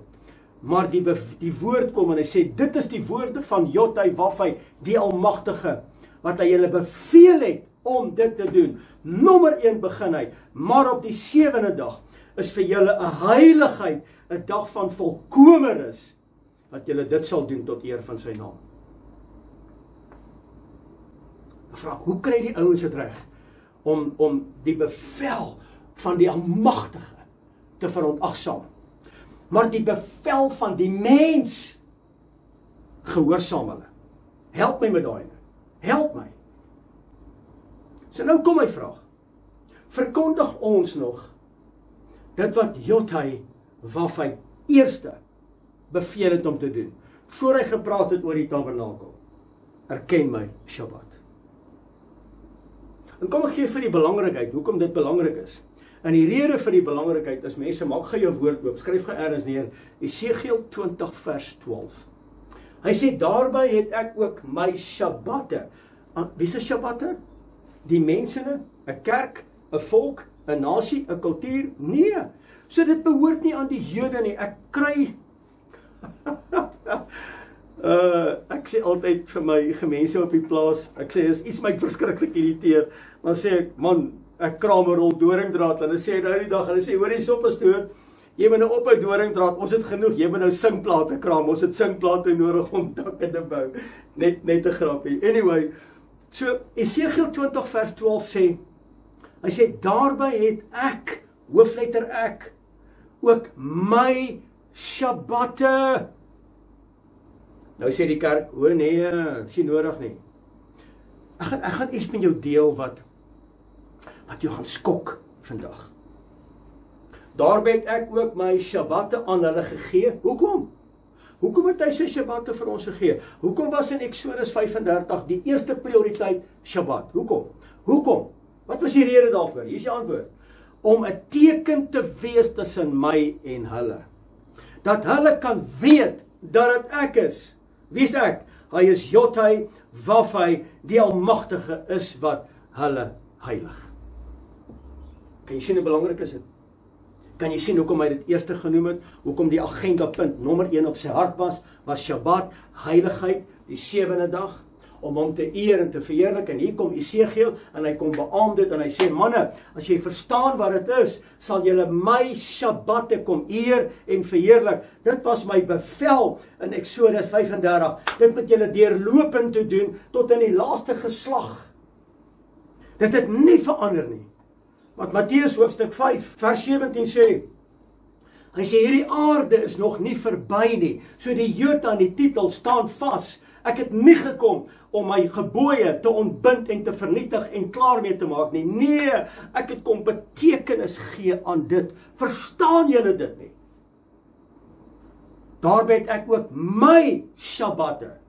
Maar die woord kom en hy sê, dit is die woorde van Jothai-Wafai, die Almagtige, wat hy julle beveel het om dit te doen. Nommer 1 begin hy, maar op die 7de dag is vir julle 'n heiligheid, 'n dag van volkome rus, dat julle dit sal doen tot eer van sy naam. Ek vra, hoe kry die ouens dit reg om die bevel van die Almagtige te verontagsaam, maar die bevel van die mens gehoorsaam hulle? Help my met daai. Help my. So nou kom my vraag. Verkondig ons nog dit wat Jothai-Wafai eerste beveel het om te doen, voor hy gepraat het oor die tabernakel? Erken my Shabbat. En kom ek gee vir die belangrikheid, hoekom dit belangrik is. En die rede vir die belangrikheid is, mense, maak gou jou woord oop, skryf gou ergens neer, Esegiel 20 vers 12. Hy sê, daarby het ek ook my Shabbatte. Wie is Shabbatte? Die mensene, 'n kerk, 'n volk, 'n nasie, 'n kultuur? Nee, so dit behoort nie aan die Jode nie. Ek kry ek sê altyd vir my gemense op die plaas, ek sê, is iets my verskriklik irriteer, dan sê ek, man, ek kraam 'n rol doringdraad, en dan sê nou die dag, en dan sê, hoor die soppastoor, jy moet nou op 'n doringdraad, ons het genoeg, jy moet nou singplate kraam, ons het singplate nodig om dakke te bou, net 'n grappie. Anyway, so Esegiel 20 vers 12 sê, hy sê, daarby het ek, hoofletter ek, ook my Shabbatte. Nou sê die kerk, o nee, is nie nodig nie. Ek gaan iets met jou deel wat jou gaan skok vandag. Daarby het ek ook my Shabbatte aan hulle gegee. Hoekom? Hoekom het hy sy Shabbatte vir ons gegee? Hoekom was in Exodus 35 die eerste prioriteit Shabbat? Hoekom? Wat was die rede daarvoor? Hier is die antwoord. Om 'n teken te wees tussen my en hulle. Dat hulle kan weet dat dit ek is. Wie is ek? Hy is Jothai-Wafai, die Almagtige is wat hulle heilig. Kan jy sien hoe belangrik is dit? Kan jy sien hoekom hy dit eerste genoem het? Hoekom die agendapunt nommer 1 op sy hart was Shabbat, heiligheid, die 7de dag, om hom te eer en te verheerlik. En hier kom Esegiel en hy kom beamoed dit en hy sê, manne, as jy verstaan wat dit is, sal julle my Shabbatte kom eer en verheerlik. Dit was my bevel in Exodus 35. Dit moet julle deurlopend te doen tot in die laaste geslag. Dit het nie verander nie. Wat Matteus hoofstuk 5 vers 17 sê, hy sê hierdie aarde is nog nie verby nie. So die Jood aan die titel staan vas. Ek het nie gekom om my gebooie te ontbind en te vernietig en klaar mee te maak nie. Nee, ek het kom betekenis gee aan dit. Verstaan julle dit nie? Daarby het ek ook my Shabbatte.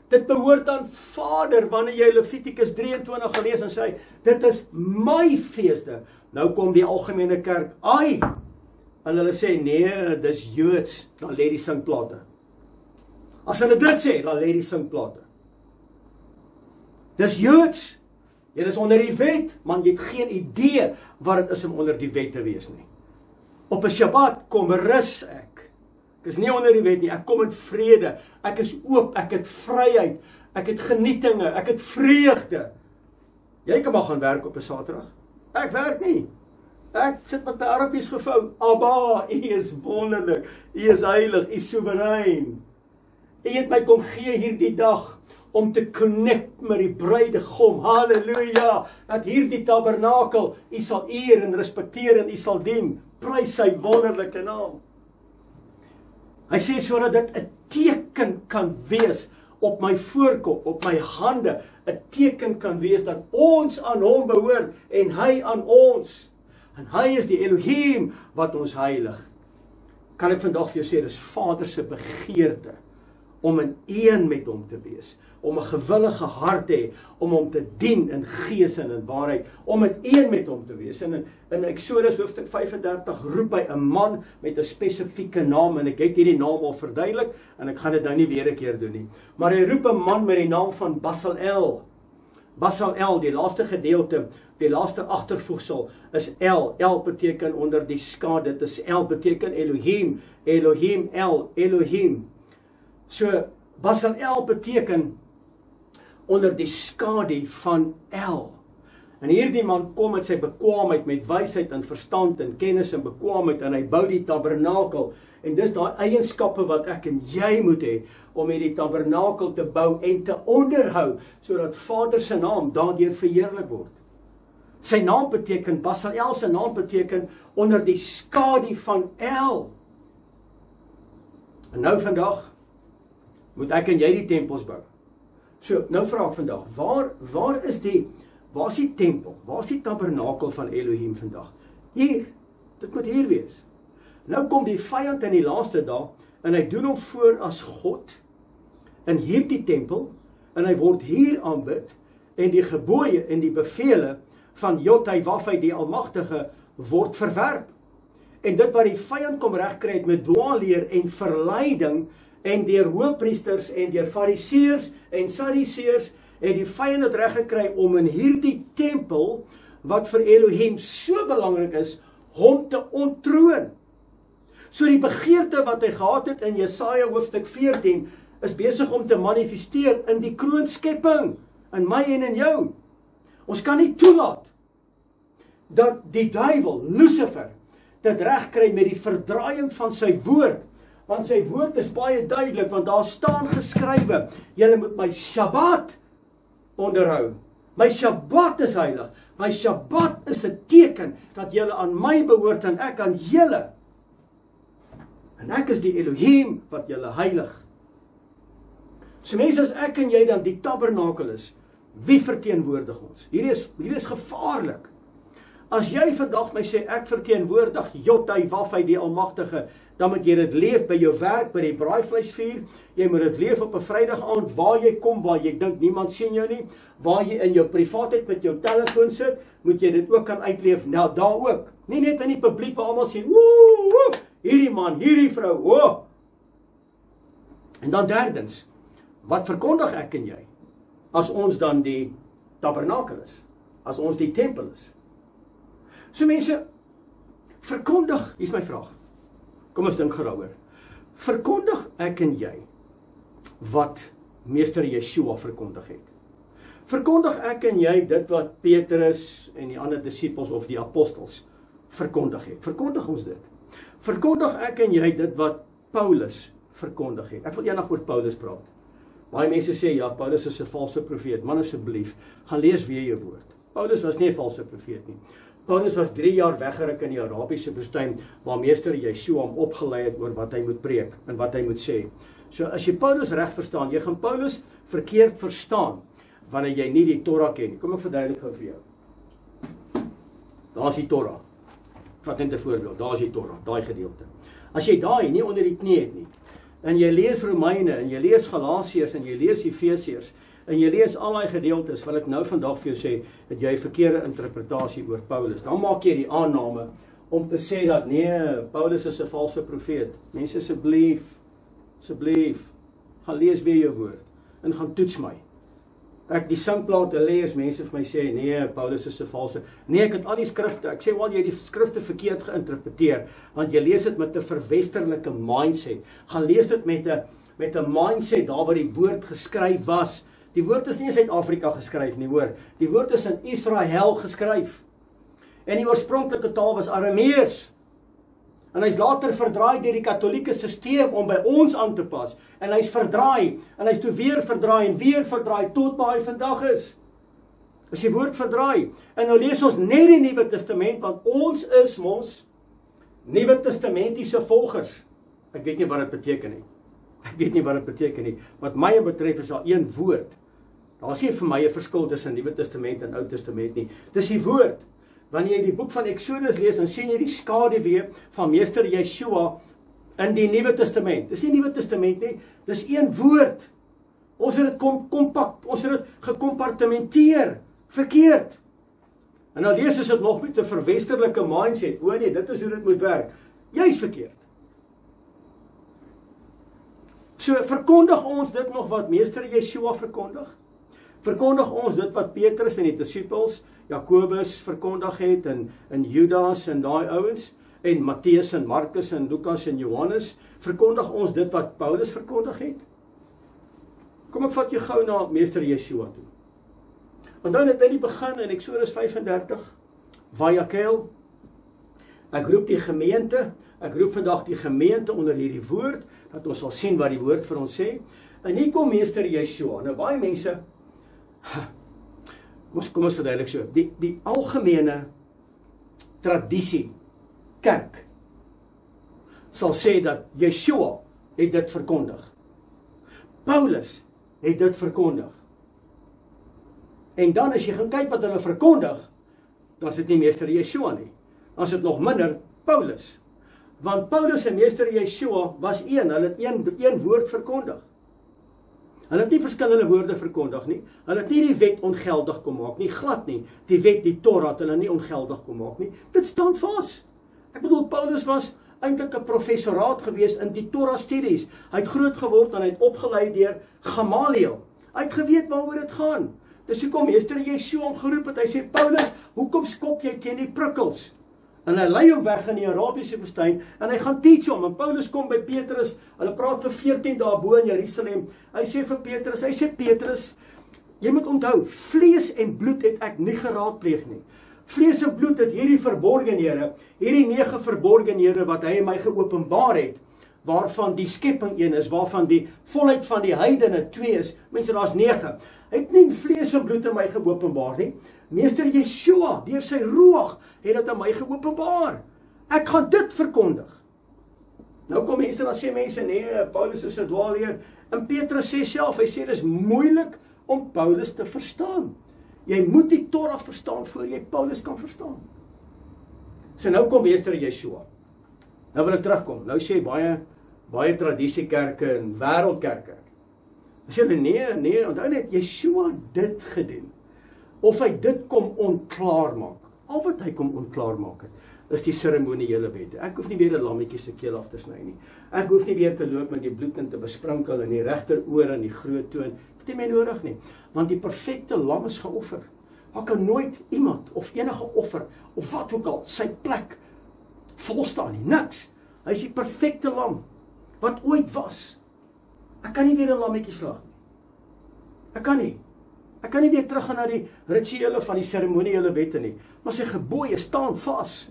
Dit behoort aan Vader, wanneer jy Levitikus 23 gelees en sê, dit is my feeste. Nou kom die algemene kerk, en hulle sê, nee, dis Joods, dan lê die singplate. As hulle dit sê, dan lê die singplate. Dis Joods, jy is onder die wet, man, jy het geen idee wat het is om onder die wet te wees nie. Op 'n Shabbat kom rus ek. Ek is nie onder die wet nie, ek kom in vrede, ek is oop, ek het vryheid, ek het genietinge, ek het vreugde. Jy kan maar gaan werk op 'n Saterdag. Ek werk nie. Ek sit met my armpies gevou. Abba, U is wonderlik, U is heilig, U is soewerein. U het my kom gee hierdie dag om te connect met die bruidegom. Halleluja, dat hierdie tabernakel, u sal eer en respekteer en u sal dien. Prys sy wonderlike naam. Hy sê sodat dit 'n teken kan wees op my voorkop, op my hande, 'n teken kan wees dat ons aan hom behoort en hy aan ons. En hy is die Elohim wat ons heilig. Kan ek vandag vir jou sê, dis Vader se begeerte om in een met hom te wees, om 'n gewillige hart te hê, om hom te dien in gees en in waarheid, om in een met hom te wees. En in Eksodus hoofstuk 35 roep hy 'n man met 'n spesifieke naam, en ek het hierdie naam al verduidelik, en ek gaan dit nou nie weer 'n keer doen nie. Maar hy roep 'n man met die naam van Basalel. Basalel, die laaste gedeelte, die laaste agtervoegsel is El. El beteken onder die skadu. Dit is El beteken Elohim, Elohim, El, Elohim. So, Basalel beteken onder die skadu van El. En hierdie man kom met sy bekwaamheid, met wysheid en verstand en kennis en bekwaamheid, en hy bou die tabernakel. En dis daai eienskappe wat ek en jy moet hê, om hierdie tabernakel te bou en te onderhou, sodat Vader se naam daardeur verheerlik word. Sy naam beteken, Basalel se naam beteken, onder die skadu van El. En nou vandag, moet ek en jy die tempels bou. So, nou vra ek vandag, waar is die tempel? Waar is die tabernakel van Elohim vandag? Hier, dit moet hier wees. Nou kom die vyand in die laaste dae, en hy doen hom voor as God, in hierdie tempel, en hy word hier aanbid, en die gebooie en die bevele van Jot-Hy-Waf-Hy, die Almagtige, word verwerp. En dit wat die vyand kom regkry het met dwaalleer en verleiding, en deur hoëpriesters en deur fariseërs en sadiseërs, het die vyand het reg gekry om in hierdie tempel, wat vir Elohim so belangrik is, hom te ontroon. So die begeerte wat hy gehad het in Jesaja hoofstuk 14, is besig om te manifesteer in die kroonskepping, in my en in jou. Ons kan nie toelaat dat die duiwel, Lucifer, dit reg kry met die verdraaiing van sy woord, want sy woord is baie duidelik, want daar staan geskrywe, julle moet my Shabbat onderhou. My Shabbat is heilig. My Shabbat is 'n teken dat julle aan my behoort en ek aan julle. En ek is die Elohim wat julle heilig. So mense, as ek en jy dan die tabernakel is, wie verteenwoordig ons? Hierdie is gevaarlik. As jy vandag my sê, ek verteenwoordig Jot-Hy-Waf-Hy, die Almagtige, dan moet jy dit leef by jou werk, by die braaivleisvuur, jy moet dit leef op 'n Vrydag aand, waar jy kom, waar jy dink niemand sien jou nie, waar jy in jou privaatheid met jou telefoon sit, moet jy dit ook kan uitleef, nou daar ook, nie net in die publiek waar almal sien, woe, hierdie man, hierdie vrou, woe. En dan derdens, wat verkondig ek en jy, as ons dan die tabernakel is, as ons die tempel is? So mense, verkondig, hier is my vraag, kom ons dink daaroor, verkondig ek en jy, wat meester Yeshua verkondig het? Verkondig ek en jy dit wat Petrus en die ander disippels of die apostels verkondig het? Verkondig ons dit? Verkondig ek en jy dit wat Paulus verkondig het? Ek wil eendag oor Paulus praat. Baie mense sê, ja, Paulus is 'n valse profeet. Man, asseblief, gaan lees weer jou woord. Paulus was nie 'n valse profeet nie. Paulus was 3 jaar weggeruk in die Arabiese woestyn, waar meester Yeshua hom opgelei het oor wat hy moet preek en wat hy moet sê. So as jy Paulus reg verstaan, jy gaan Paulus verkeerd verstaan, wanneer jy nie die Torah ken nie. Kom ek verduidelik gou vir jou. Daar is die Torah. Vat net 'n voorbeeld, daar is die Torah, daai gedeelte. As jy daai nie onder die knie het nie, en jy lees Romeine, en jy lees Galasiërs, en jy lees Efesiërs, en jy lees al die gedeeltes, wat ek nou vandag vir jou sê, dat jy 'n verkeerde interpretasie oor Paulus. Dan maak jy die aanname om te sê dat, nee, Paulus is 'n valse profeet. Mense, asseblief, gaan lees weer jou woord, en gaan toets my. Ek die singplate lees, mense vir my sê, nee, Paulus is 'n valse. Nee, ek het al die skrifte, ek sê wel, jy het die skrifte verkeerd geïnterpreteer, want jy lees dit met 'n verwesterlike mindset. Gaan lees dit met 'n mindset, daar waar die woord geskryf was. Die woord is nie in Suid-Afrika geskryf nie, hoor. Die woord is in Israel geskryf. En die oorspronklike taal was Aramees. En hy's later verdraai deur die katholieke stelsel om by ons aan te pas. En hy's verdraai, en hy's toe weer verdraai, tot waar hy vandag is. As die woord verdraai. En nou lees ons net die Nuwe Testament, want ons is mos Nuwe Testamentiese volgers. Ek weet nie wat dit beteken nie. Wat my betref is daar een woord. Daar is nie vir my 'n verskil tussen Nuwe Testament en Ou Testament nie. Dis die woord. Wanneer jy die boek van Exodus lees, dan sien jy die skaduwee van Meester Yeshua in die Nuwe Testament. Dis nie Nuwe Testament nie, dis een woord. Ons het dit kompakt, ons het dit gecompartimenteer, verkeerd. En dan lees ons dit nog met 'n verwesterlike mindset. O nee, dit is hoe dit moet werk. Jy's verkeerd. So verkondig ons dit nog wat Meester Yeshua verkondig? Verkondig ons dit wat Petrus en die disippels, Jakobus verkondig het, en Judas en daai ouens, en Matteus en Markus en Lukas en Johannes, verkondig ons dit wat Paulus verkondig het? Kom ek vat jou gou na Meester Yeshua toe. Onthou net in die begin in Exodus 35, Vayakel, ek roep die gemeente, ek roep vandag die gemeente onder hierdie woord, dat ons sal sien wat die woord vir ons sê, en hier kom Meester Yeshua. Nou baie mense, kom ons verduidelik so, die algemene tradisie, kerk, sal sê dat Yeshua het dit verkondig. Paulus het dit verkondig. En dan as jy gaan kyk wat hulle verkondig, dan is dit nie Meester Yeshua nie. Dan is dit nog minder Paulus. Want Paulus en Meester Yeshua was een, hulle het een woord verkondig. Hulle het nie verskillende woorde verkondig nie. Hulle het nie die wet ongeldig kom maak nie, glad nie. Die wet, die Torah, het hulle nie ongeldig kom maak nie. Dit staan vas. Ek bedoel, Paulus was eintlik 'n professoraat gewees in die Torah studies. Hy het groot geword en hy het opgelei deur Gamaliel. Hy het geweet waaroor dit gaan. Dis hoekom Meester Yeshua hom geroep het. Hy sê, Paulus, hoekom skop jy teen die prikkels? En hy lei hom weg in die Arabiese woestyn, en hy gaan teach hom, en Paulus kom by Petrus, hulle praat vir 14 dae bo in Jerusalem, hy sê vir Petrus, jy moet onthou, vlees en bloed het ek nie geraadpleeg nie. Vlees en bloed het hierdie verborgenhede, hierdie 9 verborgenhede wat hy my geopenbaar het, waarvan die skepping 1 is, waarvan die volheid van die heidene 2 is, mense, daar's 9. Hy het nie vlees en bloed in my geopenbaar nie. Meester Yeshua, deur sy Ruach, het dit aan my geopenbaar. Ek gaan dit verkondig. Nou kom mense, dan sê mense, nee, Paulus is 'n dwaalleer. En Petrus sê self, hy sê, dit is moeilik om Paulus te verstaan. Jy moet die Torah verstaan, voor jy Paulus kan verstaan. So nou kom Meester Yeshua. Nou wil ek terugkom. Nou sê baie tradisiekerke en wêreldkerke. Sê hulle, nee, onthou net, Yeshua dit gedoen. Of hy dit kom onklaar maak. Al wat hy kom onklaar maak het, is die seremoniële wette. Ek hoef nie weer 'n lammetjie se keel af te sny nie. Ek hoef nie weer te loop met die bloed en te besprinkel in die regteroor en die groot toon. Ek het nie meer nodig nie, want die perfekte lam is geoffer. Daar kan nooit iemand of enige offer of wat ook al sy plek volstaan nie. Niks. Hy is die perfekte lam wat ooit was. Ek kan nie weer 'n lammetjie slag nie. Ek kan nie weer terug gaan na die rituele van die seremoniële wette nie. Maar sy gebooie staan vas.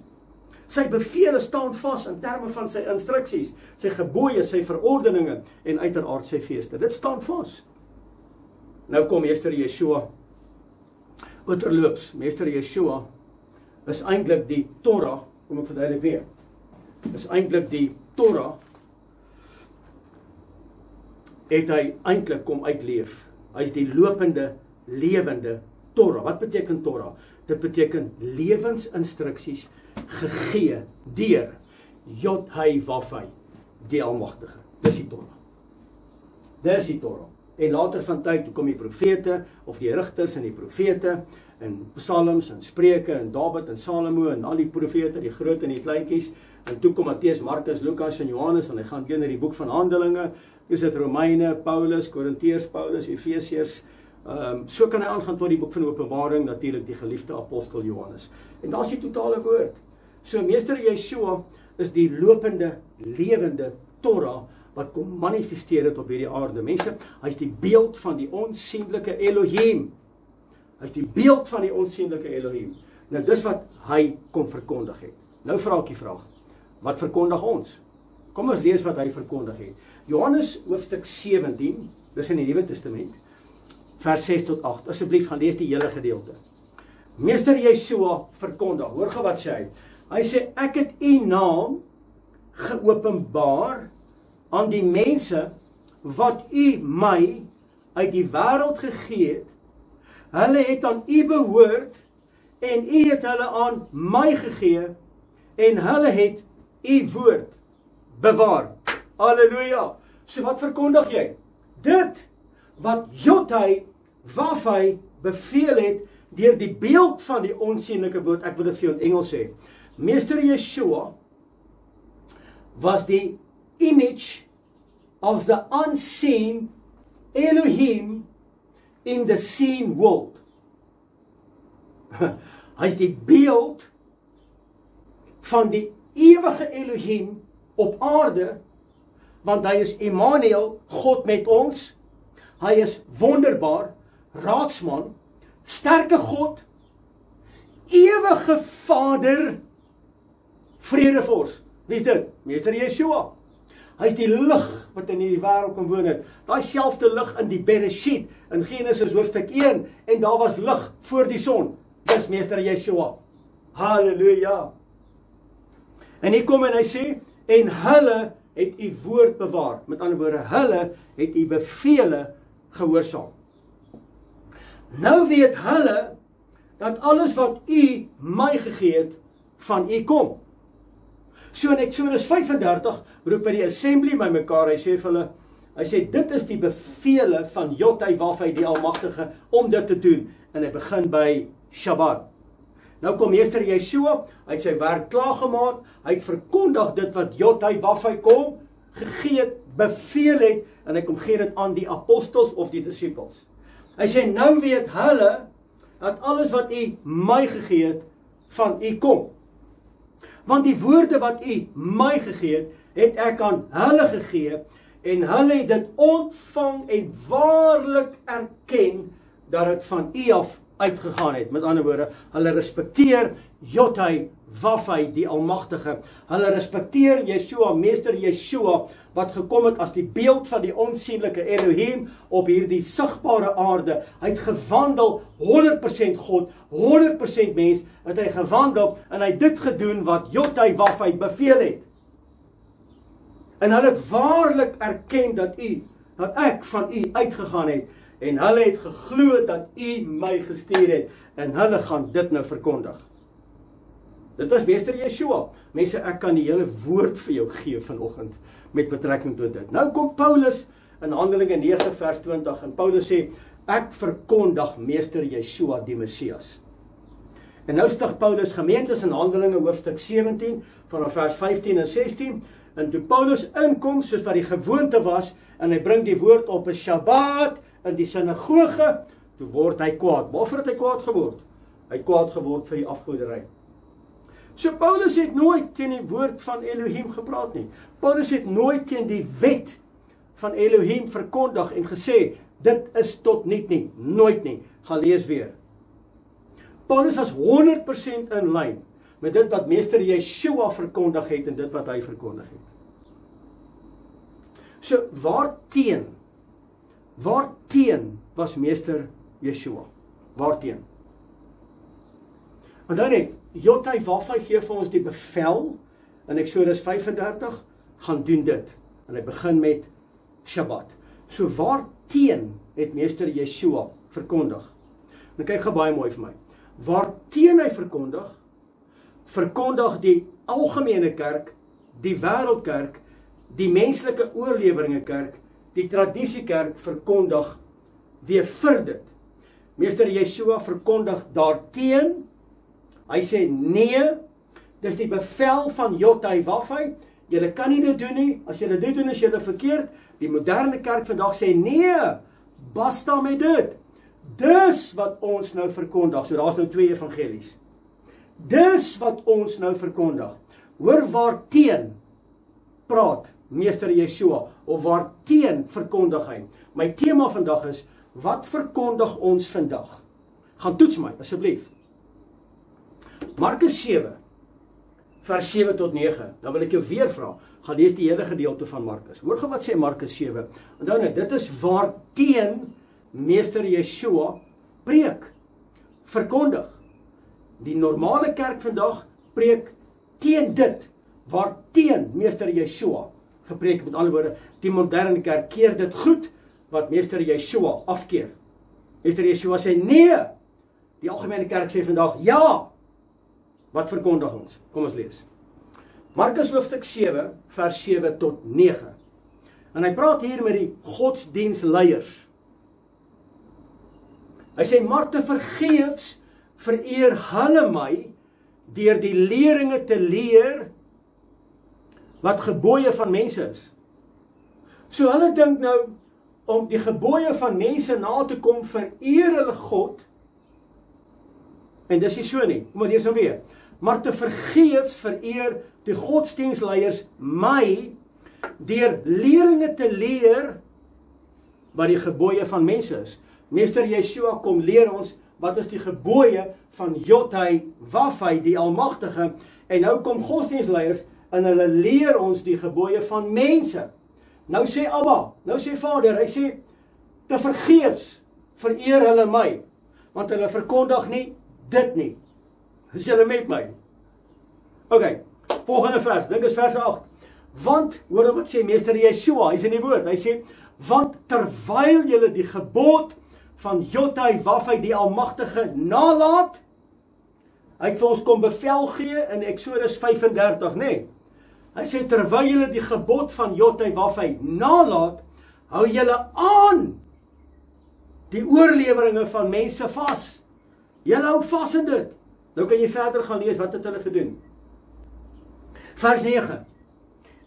Sy bevele staan vas in terme van sy instruksies, sy gebooie, sy verordeninge en uiteraard sy feeste. Dit staan vas. Nou kom Meester Yeshua. Oorloops, Meester Yeshua is eintlik die Torah, kom ek verduidelik weer. Is eintlik die Torah het hy eintlik kom uitleef. Hy is die lopende, lewende Torah. Wat beteken Torah? Dit beteken lewensinstruksies gegee deur Yod-Heh-Wav-Heh, die Almagtige. Dis die Torah. Dis die Torah. En later van tyd, toe kom die profete, of die rigters en die profete, en psalms en spreuke, en Dawid en Salomo, en al die profete, die groot en die kleintjies, en toe kom Matteus, Markus, Lukas en Johannes, en hy gaan deur na die boek van Handelinge, dis dit Romeine, Paulus, Korintiërs, Paulus, Efesiërs, so kan hy aangaan tot die boek van Openbaring, natuurlik die geliefde apostel Johannes. En daar is die totale woord. So Meester Yeshua is die lopende, lewende Torah, wat kom manifesteer het op hierdie aarde. Mense, hy is die beeld van die onsienlike Elohim. Hy is die beeld van die onsienlike Elohim. Nou dis wat hy kom verkondig het. Nou vra ek die vraag, Wat verkondig ons? Kom ons lees wat hy verkondig het. Johannes hoofstuk 17, dis in die Nuwe Testament, vers 6 tot 8. Asseblief gaan lees die hele gedeelte. Meester Yeshua verkondig, hoor gou wat sê hy. Hy sê, ek het u naam geopenbaar aan die mense wat u my uit die wêreld gegee het. Hulle het aan u behoort en u het hulle aan my gegee en hulle het u woord bewaar. Halleluja. So wat verkondig jy? Dit wat Jotai Wafai beveel het deur die beeld van die onsigbare woord. Ek wil dit vir jou in Engels sê. Meester Yeshua was die image of the unseen Elohim in the seen world. Hy is die beeld van die ewige Elohim op aarde, want hy is Immanuel, God met ons. Hy is wonderbaar, raadsman, sterke God, ewige Vader, vredevors. Wie is dit? Meester Yeshua. Hy is die lig wat in hierdie wêreld kom woon het. Daai selfde lig in die Bereshit, in Genesis hoofstuk 1, en daar was lig voor die son. Dis Meester Yeshua. Halleluja. En hy kom en hy sê, en hulle het u woord bewaar. Met ander woorde, hulle het u bevele gehoorsaam. Nou weet hulle dat alles wat u my gegee het, van u kom. So in Exodus 35 roep hy die assembly by mekaar, hy sê vir hulle, hy sê dit is die bevele van Jotai Wafai die Almagtige om dit te doen, en hy begin by Shabbat. Nou kom Meester Yeshua, hy het sy werk klaargemaak, hy het verkondig dit wat Jotai Wafai kom, gegee het, beveel het, en hy kom gee dit aan die apostels of die disciples. Hy sê, nou weet hulle, dat alles wat u my gegee het, van u kom. Want die woorde wat u my gegee het ek aan hulle gegee, en hulle het dit ontvang en waarlik erken, dat het van u af uitgegaan het. Met ander woorde, hulle respekteer Jotai Wafai, die Almagtige. Hulle respekteer Yeshua, Meester Yeshua, wat gekom het as die beeld van die onsigbare Elohim op hierdie sigbare aarde. Hy het gewandel, 100% God, 100% mens, het hy gewandel, en hy het dit gedoen wat Jotai Wafai beveel het. En hulle het waarlik erken dat ek van u uitgegaan het, en hulle het geglo dat u my gestuur het, en hulle gaan dit nou verkondig. Dit was Meester Yeshua. Mense, ek kan die hele woord vir jou gee vanoggend, met betrekking tot dit. Nou kom Paulus, in Handelinge 9 vers 20, en Paulus sê, ek verkondig Meester Yeshua die Messias. En nou stig Paulus gemeentes in Handelinge hoofstuk 17, vanaf vers 15 en 16, en toe Paulus inkom, soos wat die gewoonte was, en hy bring die woord op 'n Shabbat, in die sinagoge, toe word hy kwaad. Waarvoor het hy kwaad geword? Hy het kwaad geword vir die afgoderry. So Paulus het nooit teen die woord van Elohim gepraat nie. Paulus het nooit teen die wet van Elohim verkondig en gesê, dit is tot niet nie, nooit nie. Gaan lees weer. Paulus was 100% in lyn met dit wat Meester Yeshua verkondig het en dit wat hy verkondig het. So waarteen was Meester Yeshua? Waarteen? En dan het Jotai Wafai gee vir ons die bevel in Exodus 35, gaan doen dit. En hy begin met Shabbat. So waarteen het Meester Yeshua verkondig? Nou kyk gou baie mooi vir my. Waarteen hy verkondig die algemene kerk, die wêreldkerk, die menslike oorleweringe kerk, die tradisiekerk verkondig weer vir dit. Meester Yeshua verkondig daarteen. Hy sê nee, dis die bevel van Jotai Wafai. Julle kan nie dit doen nie. As julle dit doen, is julle verkeerd. Die moderne kerk vandag sê nee, basta met dit. Dis wat ons nou verkondig. So daar's nou 2 evangelies. Dis wat ons nou verkondig. Hoor waarteen praat Meester Yeshua, of waarteen verkondig hy. My tema vandag is, wat verkondig ons vandag? Gaan toets my, asseblief. Markus 7, vers 7 tot 9. Dan wil ek jou weer vra, gaan lees die hele gedeelte van Markus. Hoor gou wat sê Markus 7. Onthou net, dit is waar teen meester Yeshua preek, verkondig. Die normale kerk vandag preek teen dit, waar teen meester Yeshua gepreek, met ander woorde, die moderne kerk keer dit goed, wat meester Yeshua afkeer. Meester Yeshua sê nee, die algemene kerk sê vandag ja. Wat verkondig ons? Kom ons lees. Markus hoofstuk 7, vers 7 tot 9. En hy praat hier met die godsdienstleiers. Hy sê, maar te vergeefs vereer hulle my deur die leringe te leer wat gebooie van mense is. So hulle dink nou, om die gebooie van mense na te kom, vereer hulle God, en dis nie so nie, kom maar lees nou weer, maar te vergeefs vereer die godsdienstleiers my, deur leringe te leer, wat die gebooie van mense is. Meester Yeshua kom leer ons, wat is die gebooie van Jothai Wafai, die Almagtige, en nou kom godsdienstleiers, en hulle leer ons die gebooie van mense. Nou sê Abba, nou sê Vader, hy sê, te vergeefs vereer hulle my, want hulle verkondig nie dit nie. Is julle met my? Ok, volgende vers, dink is vers 8. Want, hoor wat sê meester Yeshua, hy is in die woord, hy sê, want terwyl julle die gebod van Jothai Wafai, die Almagtige, nalaat, hy het vir ons kom bevel gee in Exodus 35, nee. Hy sê, terwyl julle die gebod van Jothai Wafai nalaat, hou julle aan die oorleweringe van mense vas. Julle hou vas in dit. Nou kan jy verder gaan lees, wat het hulle gedoen? Vers 9.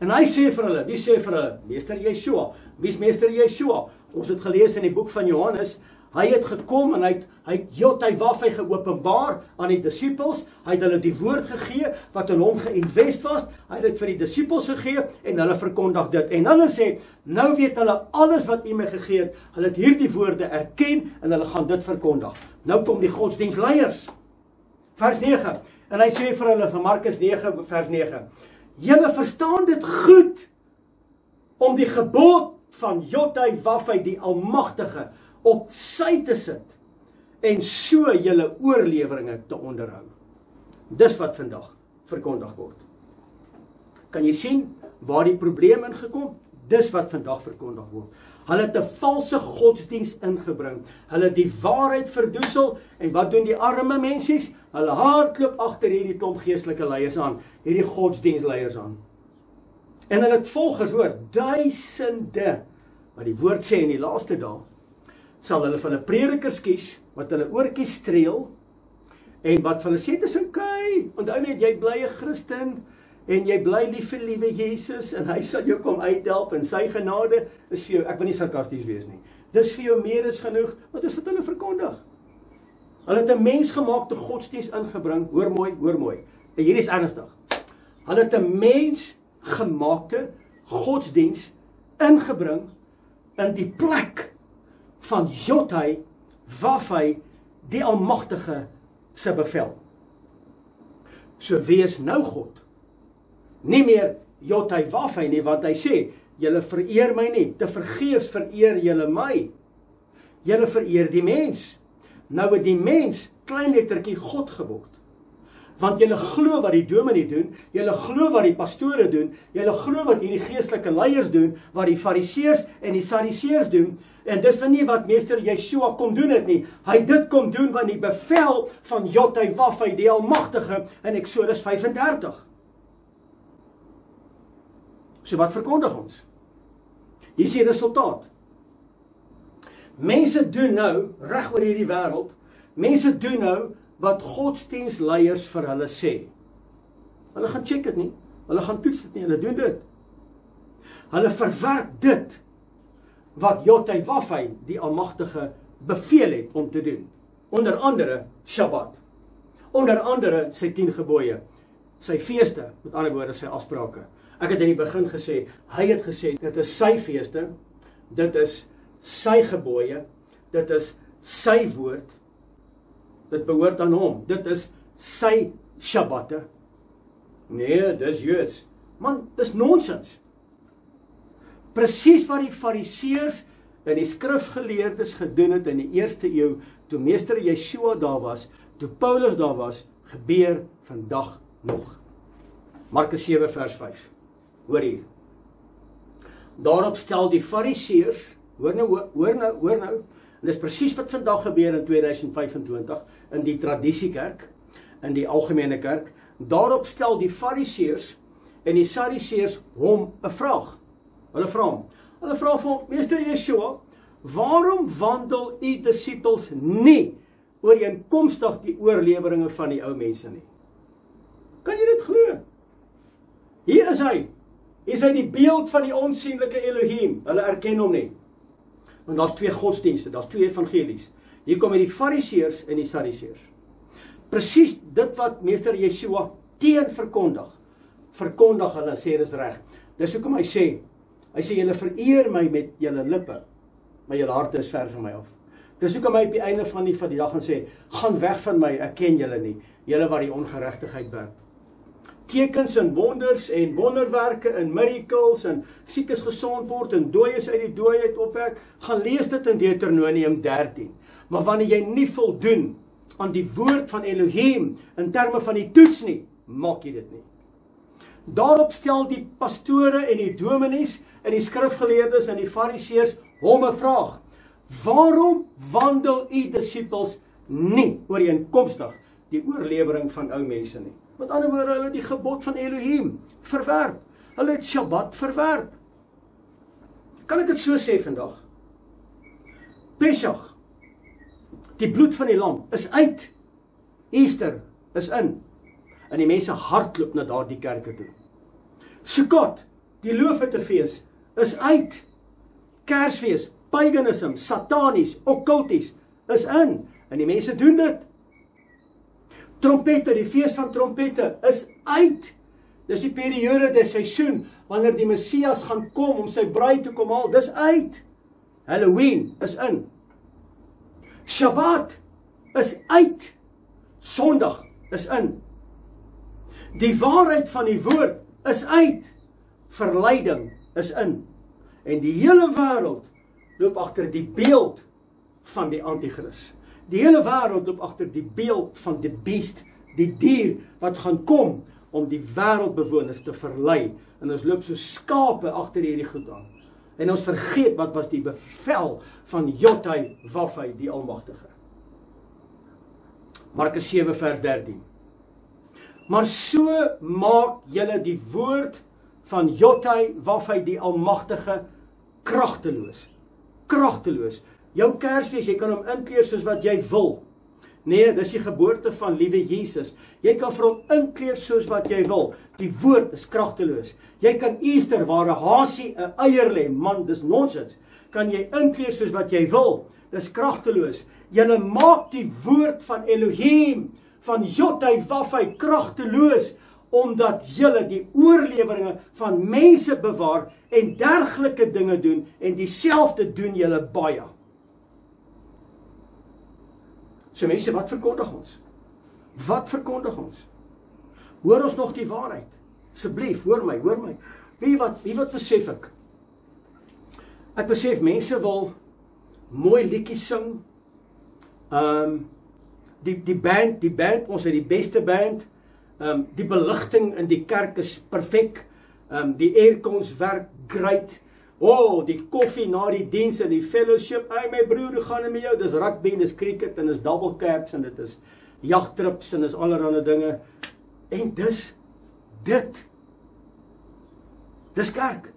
En hy sê vir hulle, wie sê vir hulle? Meester Yeshua. Wie is meester Yeshua? Ons het gelees in die boek van Johannes, hy het gekom en hy het Jothai Wafai geopenbaar aan die disippels, hy het hulle die woord gegee, wat in hom geïnvest was, hy het dit vir die disippels gegee, en hulle verkondig dit, en hulle sê, nou weet hulle alles wat U my gegee het, hulle het hierdie woorde erken, en hulle gaan dit verkondig. Nou kom die godsdienstleiers, vers 9, en hy sê vir hulle, van Markus 9, vers 9, julle verstaan dit goed, om die gebod van Jothai Wafai, die Almagtige, op sy te sit, en so julle oorleweringe te onderhou. Dis wat vandag verkondig word. Kan jy sien waar die probleem ingekom? Dis wat vandag verkondig word. Hulle het 'n valse godsdienst ingebring. Hulle het die waarheid verdoesel, en wat doen die arme mensies? Hulle hardloop agter hierdie klomp geestelike leiers aan, hierdie godsdienstleiers aan. En hulle het volgers, hoor, duisende, wat die woord sê in die laaste dae, sal hulle van 'n predikers kies, wat hulle oortjies streel, en wat van hulle sê, dis okay, onthou net, jy bly 'n Christen, en jy bly lief vir liewe Jesus, en hy sal jou kom uithelp, en sy genade is vir jou, ek wil nie sarkasties wees nie, dis vir jou meer is genoeg, wat is wat hulle verkondig. Hulle het 'n mensgemaakte godsdienst ingebring, hoor mooi, en hier is ernstig, hulle het 'n mensgemaakte godsdienst ingebring, in die plek van Jothai Wafai, die Almagtige se bevel. So wees nou God, nie meer Jothai Wafai nie, want hy sê, julle vereer my nie, te vergeefs vereer julle my, julle vereer die mens. Nou het die mens, klein lettertjie, God geword. Want julle glo wat die dominee doen, julle glo wat die pastore doen, julle glo wat hierdie geestelike leiers doen, wat die fariseërs en die sadiseërs doen, en dis nie wat meester Yeshua kom doen het nie. Hy dit kom doen van die bevel van Jothai Wafai, die Almagtige, in Exodus 35. So wat verkondig ons? Hier is die resultaat. Mense doen nou, reg oor hierdie wêreld, mense doen nou, wat godsdienstleiers vir hulle sê. Hulle gaan check dit nie, hulle gaan toets dit nie, hulle doen dit. Hulle verwerp dit, wat Jothai Wafai, die Almagtige, beveel het om te doen. Onder andere, Shabbat. Onder andere, sy 10 gebooie. Sy feeste, met ander woorde, sy afsprake. Ek het in die begin gesê, hy het gesê, dit is sy feeste, dit is sy gebooie, dit is sy woord, dit behoort aan hom, dit is sy Shabbatte. Nee, dis Joods. Man, dis nonsens. Presies wat die Fariseërs en die skrifgeleerdes gedoen het in die eerste eeu, toe meester Yeshua daar was, toe Paulus daar was, gebeur vandag nog. Markus 7 vers 5. Hoor hier. Daarop stel die Fariseërs, hoor nou, en dis presies wat vandag gebeur in 2025, in die tradisiekerk, in die algemene kerk, daarop stel die Fariseërs en die Sadduseërs hom 'n vraag. Hulle vra vir hom, meester Yeshua, waarom wandel u disippels nie ooreenkomstig die oorleweringe van die ou mense nie? Kan jy dit glo? Hier is hy. Hier is hy die beeld van die onsigbare Elohim. Hulle erken hom nie. Want daar's twee godsdienste, daar's twee evangelies. Hier kom die Fariseërs en die Sadduseërs. Presies dit wat meester Yeshua teen verkondig hulle, sê dis reg. Dis hoekom hy sê, julle vereer my met julle lippe, maar julle harte is ver van my af. Dis hoekom hy op die einde van die dag gaan sê, gaan weg van my, ek ken julle nie, julle wat die ongeregtigheid werk. Tekens en wonders en wonderwerke en miracles en siekes gesond word en dooies uit die dooiheid opwek, gaan lees dit in Deuteronomium 13. Maar wanneer jy nie voldoen aan die woord van Elohim in terme van die toets nie, maak jy dit nie. Daarop stel die pastore en die dominees en die skrifgeleerdes en die fariseërs hom 'n vraag. Waarom wandel u disippels nie ooreenkomstig die oorlewering van ou mense nie? Met ander woorde, hulle het die gebod van Elohim verwerp. Hulle het Shabbat verwerp. Kan ek dit so sê vandag? Pesach, die bloed van die lam, is uit. Easter is in. En die mense hardloop na daardie kerke toe. Sukkot, die loofhuttefees, is uit. Kersfees, paganism, satanies, okkulties, is in. En die mense doen dit. Trompette, die fees van trompette, is uit. Dis die periode, die seisoen, wanneer die Messias gaan kom, om sy bruid te kom haal, dis uit. Halloween, is in. Shabbat, is uit. Sondag, is in. Die waarheid van die woord, is uit. Verleiding, is in. En die hele wêreld loop agter die beeld van die antichrist. Die hele wêreld loop agter die beeld van die beest, die dier wat gaan kom om die wêreldbewoners te verlei. En ons loop so skape agter hierdie goed aan. En ons vergeet wat was die bevel van Jotai Wafai, die Almagtige. Markus 7 vers 13. Maar so maak julle die woord van Jotai Wafai, die Almagtige, kragteloos. Kragteloos. Jou Kersfees, jy kan hom inkleer soos wat jy wil. Nee, dis die geboorte van liewe Jesus. Jy kan vir hom inkleer soos wat jy wil. Die woord is kragteloos. Jy kan Easter, waar 'n hasie 'n eier lê, man, dis nonsens. Kan jy inkleer soos wat jy wil. Dis kragteloos. Julle maak die woord van Elohim, van Jotai Wafai, kragteloos, omdat julle die oorleweringe van mense bewaar en dergelike dinge doen, en dieselfde doen julle baie. So mense, wat verkondig ons? Wat verkondig ons? Hoor ons nog die waarheid? Asseblief, hoor my. Wie wat besef ek? Ek besef mense wil mooi liedjies sing. Die band, ons het die beste band. Die beligting in die kerk is perfek. Die aircons werk great. Die koffie na die diens en die fellowship. Hey my broer, hoe gaan dit met jou? Dis rugby, dis cricket en dis double caps en dit is jagtrips en dis allerlei dinge. En dis kerk.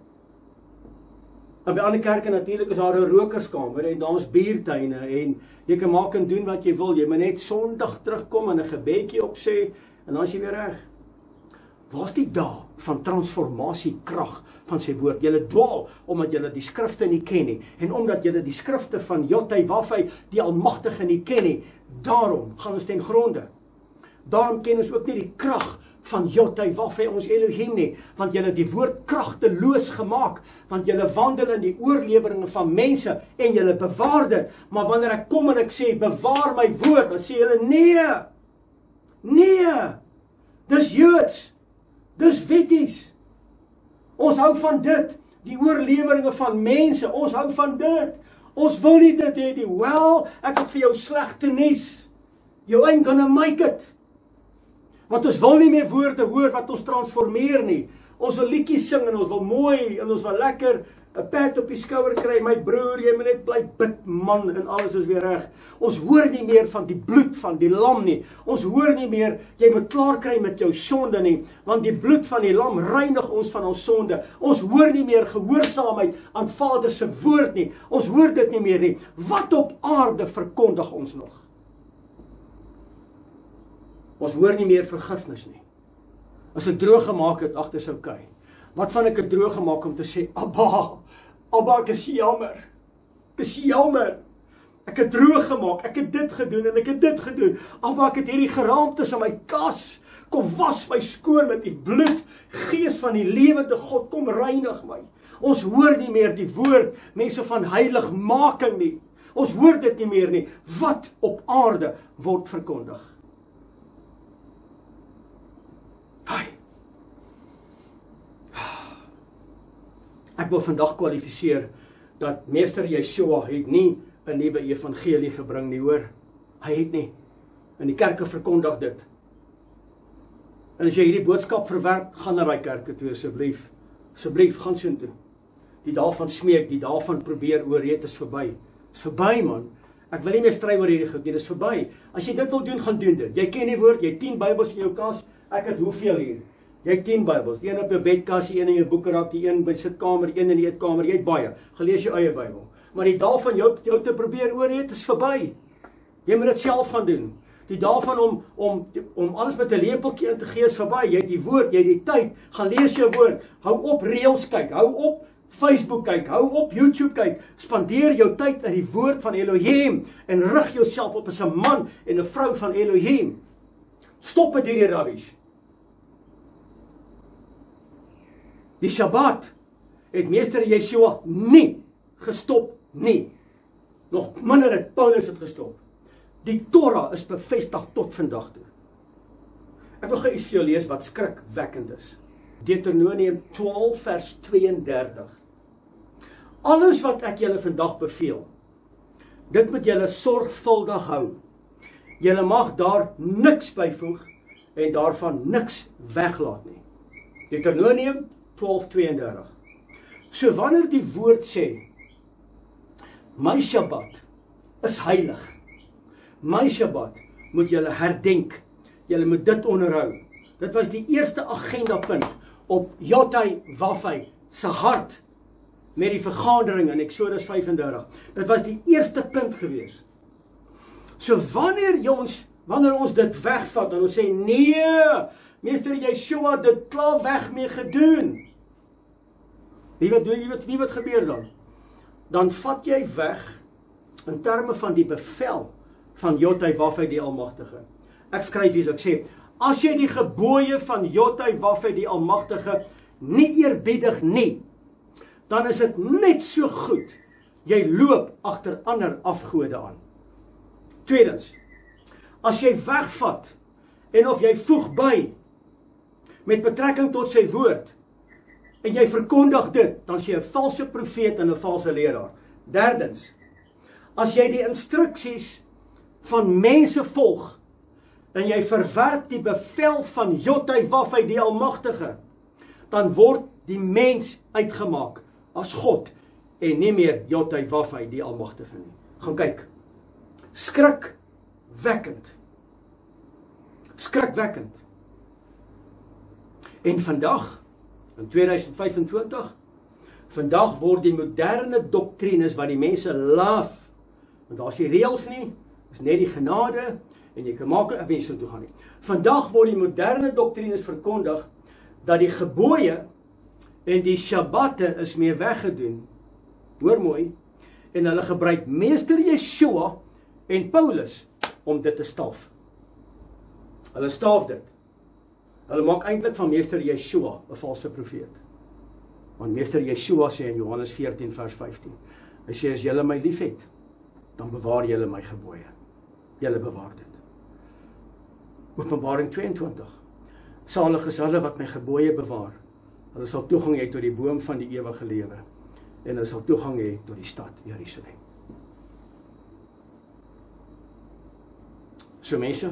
En by ander kerke natuurlik is daar 'n rokerskamer en daar's biertuine en jy kan maak en doen wat jy wil. Jy moet net Sondag terugkom en 'n gebedjie opsê en dan is jy weer reg. Waar's die dae van transformasie krag van sy woord? Julle dwaal omdat julle die skrifte nie ken nie en omdat julle die skrifte van Jotai Wafai, die Almagtige, nie ken nie. Daarom gaan ons ten gronde. Daarom ken ons ook nie die krag van Jotai Wafai, ons Elohim nie, want julle die woord kragteloos gemaak, want julle wandel in die oorleweringe van mense en julle bewaar dit. Maar wanneer ek kom en ek sê bewaar my woord, dan sê julle nee. Dis Joods. Dis wetties. Ons hou van dit. Die oorleweringe van mense, ons hou van dit. Ons wil nie dit hê nie. Wel, ek het vir jou slegte nuus. You ain't gonna make it. Want ons wil nie meer woorde hoor wat ons transformeer nie. Ons wil liedjies sing en ons wil mooi en ons wil lekker 'n pat op die skouer kry. My broer, jy moet net bly bid man en alles is weer reg. Ons hoor nie meer van die bloed van die lam nie. Ons hoor nie meer jy moet klaar kry met jou sonde nie, want die bloed van die lam reinig ons van ons sonde. Ons hoor nie meer gehoorsaamheid aan Vader se woord nie. Ons hoor dit nie meer nie. Wat op aarde verkondig ons nog? Ons hoor nie meer vergifnis nie. As ek droog gemaak het, ag, dis okay. Wat van ek het droog gemaak om te sê, Abba, ek is jammer. Ek is jammer. Ek het droog gemaak, ek het dit gedoen en ek het dit gedoen. Abba, ek het hierdie geraamtes in my kas. Kom was my skoon met die bloed. Gees van die lewende God, kom reinig my. Ons hoor nie meer die woord, mense van heiligmaking nie. Ons hoor dit nie meer nie. Wat op aarde word verkondig? Hi. Ek wil vandag kwalifiseer dat Meester Yeshua het nie 'n nuwe evangelie gebring nie, hoor. Hy het nie. En die kerke verkondig dit. En as jy hierdie boodskap verwerp, gaan na daai kerke toe asseblief. Asseblief, gaan soontoe. Die dae van smeek, die dae van probeer oorreed is verby. Is verby, man. Ek wil nie meer stry oor hierdie goed nie, dis verby. As jy dit wil doen, gaan doen dit. Jy ken die woord, jy het 10 Bybels in jou kas. Ek het hoeveel hier? Jy het 10 Bybels. Die een op jou bedkas, die een in jou boekerak, die een by sitkamer, die een in die eetkamer. Jy het baie. Gelees jou eie Bybel. Maar die dae van jou te probeer oorreed is verby. Jy moet dit self gaan doen. Die dae van om alles met 'n lepeltjie in te gee is verby. Jy het die woord, jy het die tyd. Gaan lees jou woord. Hou op reels kyk. Hou op Facebook kyk. Hou op YouTube kyk. Spandeer jou tyd in die woord van Elohim en rig jouself op as 'n man en 'n vrou van Elohim. Stop met hierdie rubbish. Die Shabbat het Meester Yeshua nie gestop nie. Nog minder het Paulus het gestop. Die Torah is bevestig tot vandag toe. Ek wil gou iets vir jou lees wat skrikwekkend is. Deuteronomium 12 vers 32. Alles wat ek julle vandag beveel, dit moet julle sorgvuldig hou. Julle mag daar niks byvoeg en daarvan niks weglaat nie. Deuteronomium 12:32. So wanneer die woord sê, my Shabbat is heilig. My Shabbat moet julle herdenk. Julle moet dit onderhou. Dit was die eerste agendapunt op Yotai Wafai se hart met die vergadering in Exodus 35. Dit was die eerste punt gewees. So wanneer ons dit wegvat en ons sê nee, Meester Yeshua dit klaar weg mee gedoen. Wie wat gebeur dan? Dan vat jy weg in terme van die bevel van Yotai Wafai die Almagtige. Ek skryf hier, ek sê, as jy die gebooie van Yotai Wafai die Almagtige nie eerbiedig nie, dan is dit net so goed, jy loop agter ander afgode aan. Tweedens, as jy wegvat, en of jy voeg by, met betrekking tot sy woord, en jy verkondig dit, dan is jy 'n valse profeet en 'n valse leraar. Derdens, as jy die instruksies van mense volg, en jy verwerp die bevel van Yotai Wafai die Almagtige, dan word die mens uitgemaak as God, en nie meer Yotai Wafai die Almagtige nie. Gaan kyk. Skrikwekkend. Skrikwekkend. En vandag, in 2025, vandag word die moderne doktrines wat die mense love, want daar is die reëls nie, is net die genade, en jy kan maak en mense toe gaan nie. Vandag word die moderne doktrines verkondig, dat die gebooie en die Shabbatte is mee weggedoen. Hoor mooi, en hulle gebruik Meester Yeshua en Paulus om dit te staaf. Hulle staaf dit. Hulle maak eintlik van Meester Yeshua 'n valse profeet. Want Meester Yeshua sê in Johannes 14 vers 15, hy sê, as julle my lief het, dan bewaar julle my gebooie. Julle bewaar dit. Openbaring 22. Salig is hulle wat my gebooie bewaar. Hulle sal toegang hê tot die boom van die ewige lewe. En hulle sal toegang hê tot die stad Jerusalem. So mense,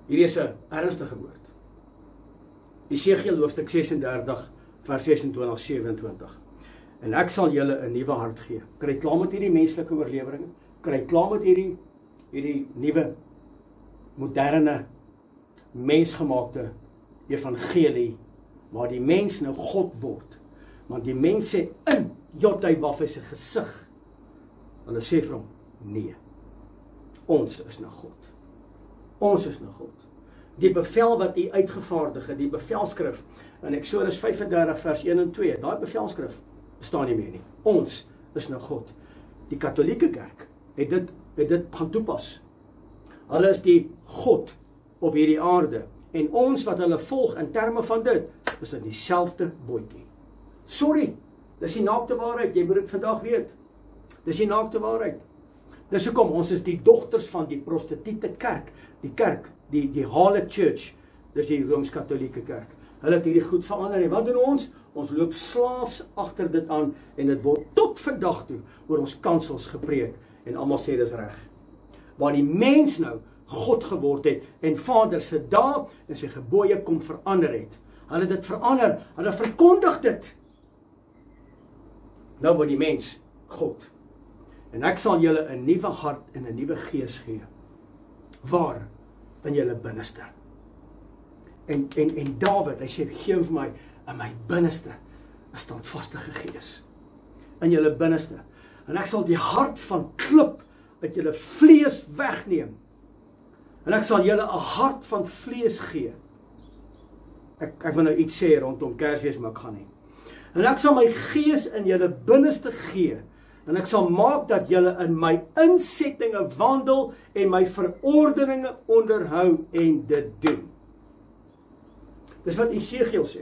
hierdie is 'n ernstige woord. Esegiel hoofstuk 36 vers 26-27. En ek sal julle 'n nuwe hart gee. Kry klaar met hierdie menslike oorleweringe. Kry klaar met hierdie nuwe moderne mensgemaakte evangelie waar die mens nou God word. Want die mens sê in Jotywaf is 'n gesig. Hulle sê vir hom, nee. Ons is nou God. Ons is nou God. Die bevel wat hy uitgevaardig het, die bevelskrif in Eksodus 35 vers 1 en 2, daai bevelskrif bestaan nie meer nie. Ons is nou God. Die Katolieke Kerk het dit gaan toepas. Hulle is die God op hierdie aarde en ons wat hulle volg in terme van dit is in dieselfde bootjie. Sorry, dis die naakte waarheid, jy moet dit vandag weet. Dis die naakte waarheid. Dis hoekom ons is die dogters van die prostitute kerk, die Harlot Church, dis die Rooms-Katolieke kerk. Hulle het hierdie goed verander en wat doen ons? Ons loop slaafs agter dit aan en dit word tot vandag toe oor ons kansels gepreek en almal sê dis reg. Waar die mens nou God geword het en Vader se dae en sy gebooie kom verander het. Hulle het dit verander, hulle verkondig dit. Nou word die mens God. En ek sal julle 'n nuwe hart en 'n nuwe gees gee. Waar? In julle binneste. En Dawid, hy sê, gee vir my in my binneste 'n standvaste gees. In julle binneste. En ek sal die hart van klip uit julle vlees wegneem. En ek sal julle 'n hart van vlees gee. Ek wil nou iets sê rondom Kersfees, maar ek gaan nie. En ek sal my gees in julle binneste gee. En ek sal maak dat julle in my insettinge wandel en my verordeninge onderhou en dit doen. Dis wat Esegiel sê.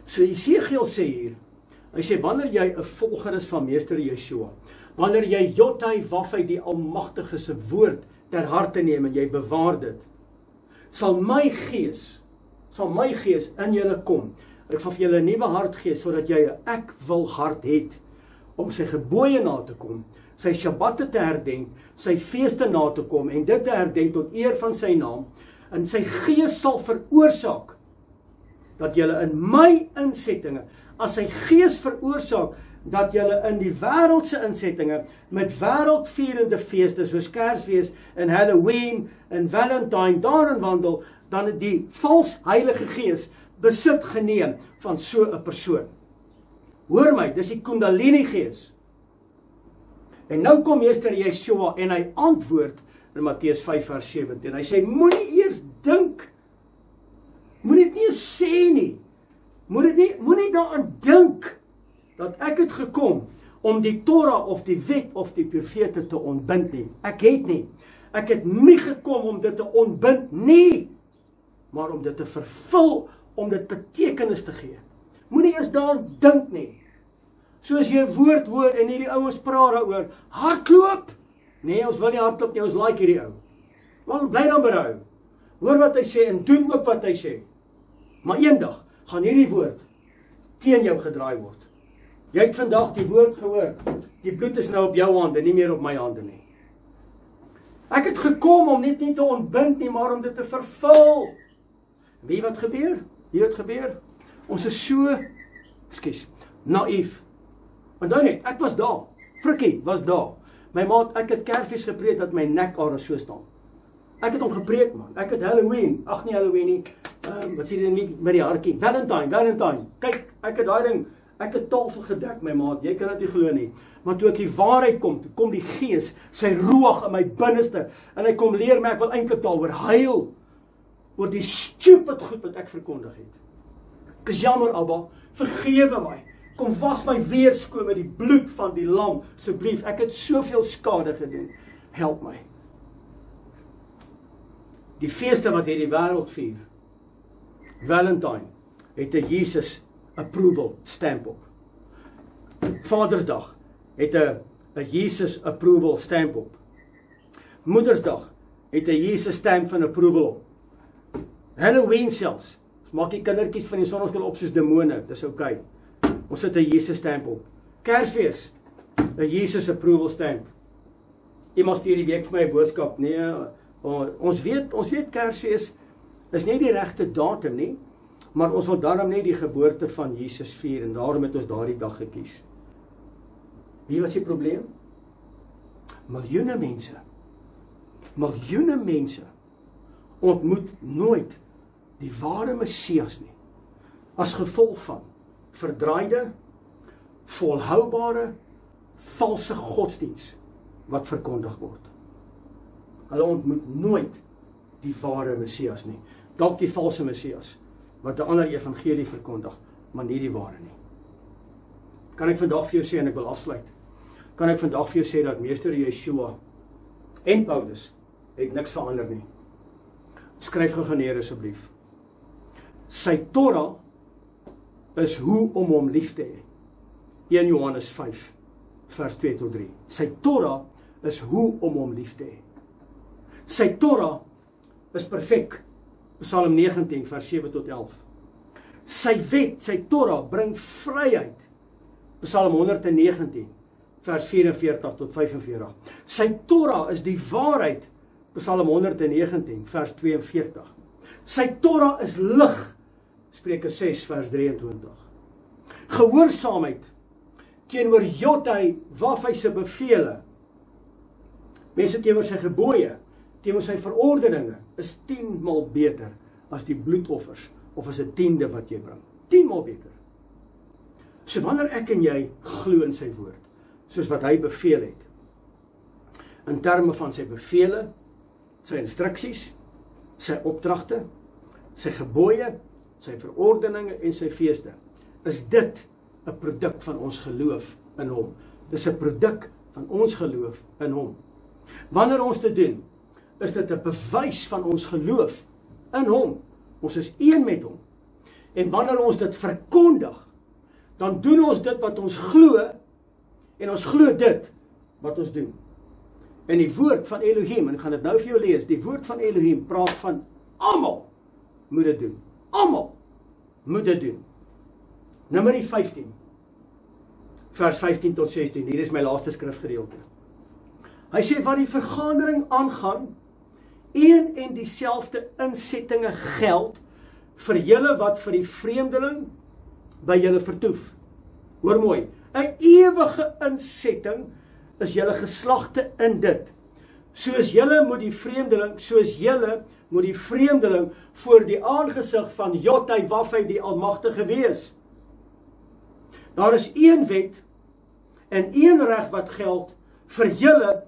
So Esegiel sê hier, hy sê wanneer jy 'n volger is van meester Yeshua, wanneer jy Jotywaf uit die Almagtige se woord ter harte neem en jy bewaar dit, sal my gees in julle kom. Ek sal vir julle 'n nuwe hart gee sodat jy 'n ek wil hart het om sy gebooie na te kom, sy Shabbatte te herdenk, sy feeste na te kom en dit te herdenk tot eer van sy naam. En sy gees sal veroorsaak dat julle in my insettinge, as sy gees veroorsaak dat julle in die wêreldse insettinge met wêreldvierende feeste soos Kersfees en Halloween en Valentine daarin wandel, dan het die vals Heilige Gees besit geneem van so 'n persoon. Hoor my, dis die Kundalini Gees. En nou kom meester Yeshua en hy antwoord in Matteus 5 vers 17. Hy sê, moenie eers dink, moenie dit nie sê nie, moenie daaraan dink, dat ek het gekom om die Torah of die wet of die profete te ontbind nie. Ek het nie gekom om dit te ontbind nie, maar om dit te vervul, om dit betekenis te gee. Moenie eers daaraan dink nie. Soos jy 'n woord hoor en hierdie ouens praat daaroor, hardloop. Nee, ons wil nie hardloop nie, ons like hierdie ou. Want bly dan berou. Hoor wat hy sê en doen ook wat hy sê. Maar eendag gaan hierdie woord teen jou gedraai word. Jy het vandag die woord gehoor. Die bloed is nou op jou hande, nie meer op my hande nie. Ek het gekom om net nie te ontbind nie, maar om dit te vervul. Wie wat gebeur? Hier het gebeur. Ons is so, naïef. Want dan net, ek was daar. Frikkie was daar. My maat, ek het Kersfees gepreek dat my nekare so staan. Ek het hom gepreek, man. Ek het Halloween, ag nie Halloween nie. Wat sê jy nie met die hartjie? Valentine. Kyk, ek het daai ding, ek het tafel gedek, my maat. Jy kan dit nie glo nie. Maar toe ek die waarheid kom die Gees, sy ruach in my binneste en hy kom leer my, ek wil eintlik daaroor huil oor die stupid goed wat ek verkondig het. Ek is jammer, Abba, vergewe my. Kom was my weer skoon met die bloed van die lam, asseblief. Ek het soveel skade gedoen. Help my. Die feeste wat hierdie wêreld vier, Valentine, het 'n Jesus approval stamp op. Vadersdag het 'n Jesus approval stamp op. Moedersdag het 'n Jesus stamp van approval op. Halloween selfs. Ons maak die kindertjies van die sonnaskool op soos demone, dis okay. Ons sit 'n Jesus stamp op. Kersfees, 'n Jesus approval stamp. Iemand stuur die week vir my 'n boodskap. Nee, ons weet Kersfees is nie die regte datum nie, maar ons wil daarom net die geboorte van Jesus vier en daarom het ons daardie dag gekies. Wie was die probleem? Miljoene mense ontmoet nooit die ware Messias nie, as gevolg van verdraaide, volhoubare, valse godsdiens wat verkondig word. Hulle ontmoet nooit die ware Messias nie. Dalk die valse Messias wat 'n ander evangelie verkondig, maar nie die ware nie. Kan ek vandag vir jou sê, en ek wil afsluit, kan ek vandag vir jou sê dat meester Yeshua en Paulus het niks verander nie. Skryf gou neer asseblief. Sy Torah is hoe om hom lief te hê. 1 Johannes 5 vers 2 tot 3. Sy Torah is hoe om hom lief te hê. Sy Torah is perfek. Psalm 19 vers 7 tot 11. Sy wet, sy Torah bring vryheid. Psalm 119 vers 44 tot 45. Sy Torah is die waarheid. Psalm 119 vers 42. Sy Torah is lig. Spreuke 6 vers 23. Gehoorsaamheid teenoor Jotai Wafai se bevele. Mense teenoor sy gebooie, teenoor sy verordeninge is 10 maal beter as die bloedoffers of as 'n tiende wat jy bring. 10 maal beter. So wanneer ek en jy glo in sy woord, soos wat hy beveel het, in terme van sy bevele, sy instruksies, sy opdragte, sy gebooie, sy verordeninge en sy feeste, is dit 'n produk van ons geloof in hom. Dis 'n produk van ons geloof in hom. Wanneer ons dit doen, is dit 'n bewys van ons geloof in hom. Ons is een met hom. En wanneer ons dit verkondig, dan doen ons dit wat ons glo, en ons glo dit wat ons doen. En die woord van Elohim, en ek gaan dit nou vir jou lees, die woord van Elohim praat van almal moet dit doen. Almal moet dit doen. Numeri 15, vers 15 tot 16, hier is my laaste skrifgedeelte. Hy sê, wat die vergadering aangaan, een en dieselfde insettinge geld vir julle wat vir die vreemdeling by julle vertoef. Hoor mooi, 'n ewige insetting is julle geslagte in dit. Soos julle moet die vreemdeling voor die aangesig van Jotai Wafai die Almagtige wees. Daar is een wet en een reg wat geld vir julle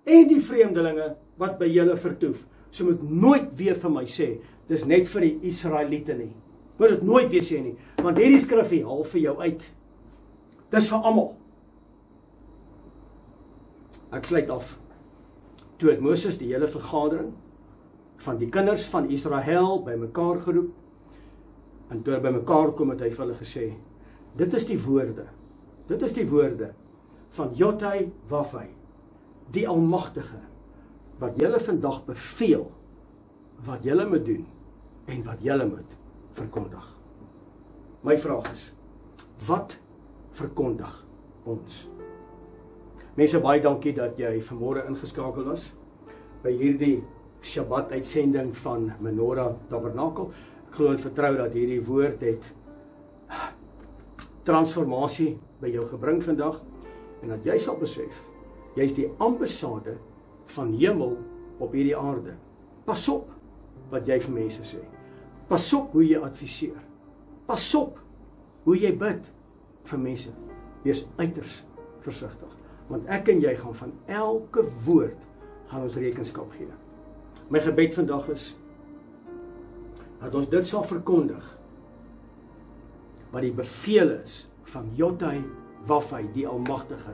en die vreemdelinge wat by julle vertoef. So moet nooit weer vir my sê, dis net vir die Israeliete nie. Moet dit nooit weer sê nie, want hierdie skrifgie haal vir jou uit. Dis vir almal. Ek sluit af. Toe het Moses die hele vergadering van die kinders van Israel by mekaar geroep, en toe by mekaar kom het hy vir hulle gesê, dit is die woorde van Jotai Wafai, die Almagtige, wat julle vandag beveel, wat julle moet doen, en wat julle moet verkondig. My vraag is, wat verkondig ons? Mense, baie dankie dat jy vanmôre ingeskakel was by hierdie Shabbat uitsending van Menorah Tabernakel. Ek glo en vertrou dat hierdie woord het transformasie by jou gebring vandag, en dat jy sal besef, jy is die ambassade van hemel op hierdie aarde. Pas op wat jy vir mense sê. Pas op hoe jy adviseer. Pas op hoe jy bid vir mense. Wees uiters versigtig. Want ek en jy gaan van elke woord gaan ons rekenskap gee. My gebed vandag is dat ons dit sal verkondig wat die beveel is van Jotai Wafai, die Almagtige,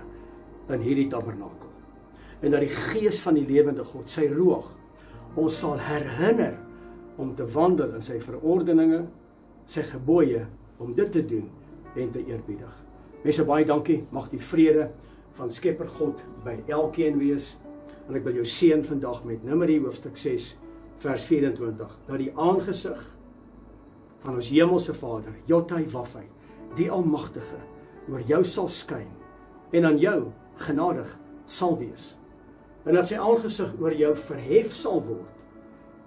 in hierdie tabernakel. En dat die Gees van die lewende God, sy Ruach, ons sal herinner om te wandel in sy verordeninge, sy gebooie, om dit te doen en te eerbiedig. Mense, baie dankie, mag die vrede van Skepper God by elkeen wees, en ek wil jou seën vandag met Numeri hoofstuk 6, vers 24, dat die aangesig van ons hemelse Vader, Jotai Wafai, die Almagtige, oor jou sal skyn, en aan jou genadig sal wees, en dat sy aangesig oor jou verhef sal word,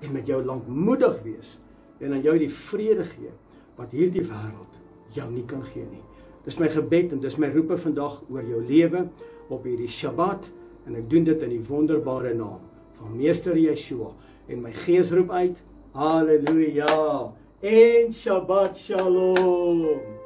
en met jou lankmoedig wees, en aan jou die vrede gee, wat hierdie wêreld jou nie kan gee nie. Dis my gebed, en dis my roepe vandag oor jou lewe, op hierdie Shabbat, en ek doen dit in die wonderbare naam van Meester Yeshua, en my gees roep uit, Halleluja, en Shabbat Shalom.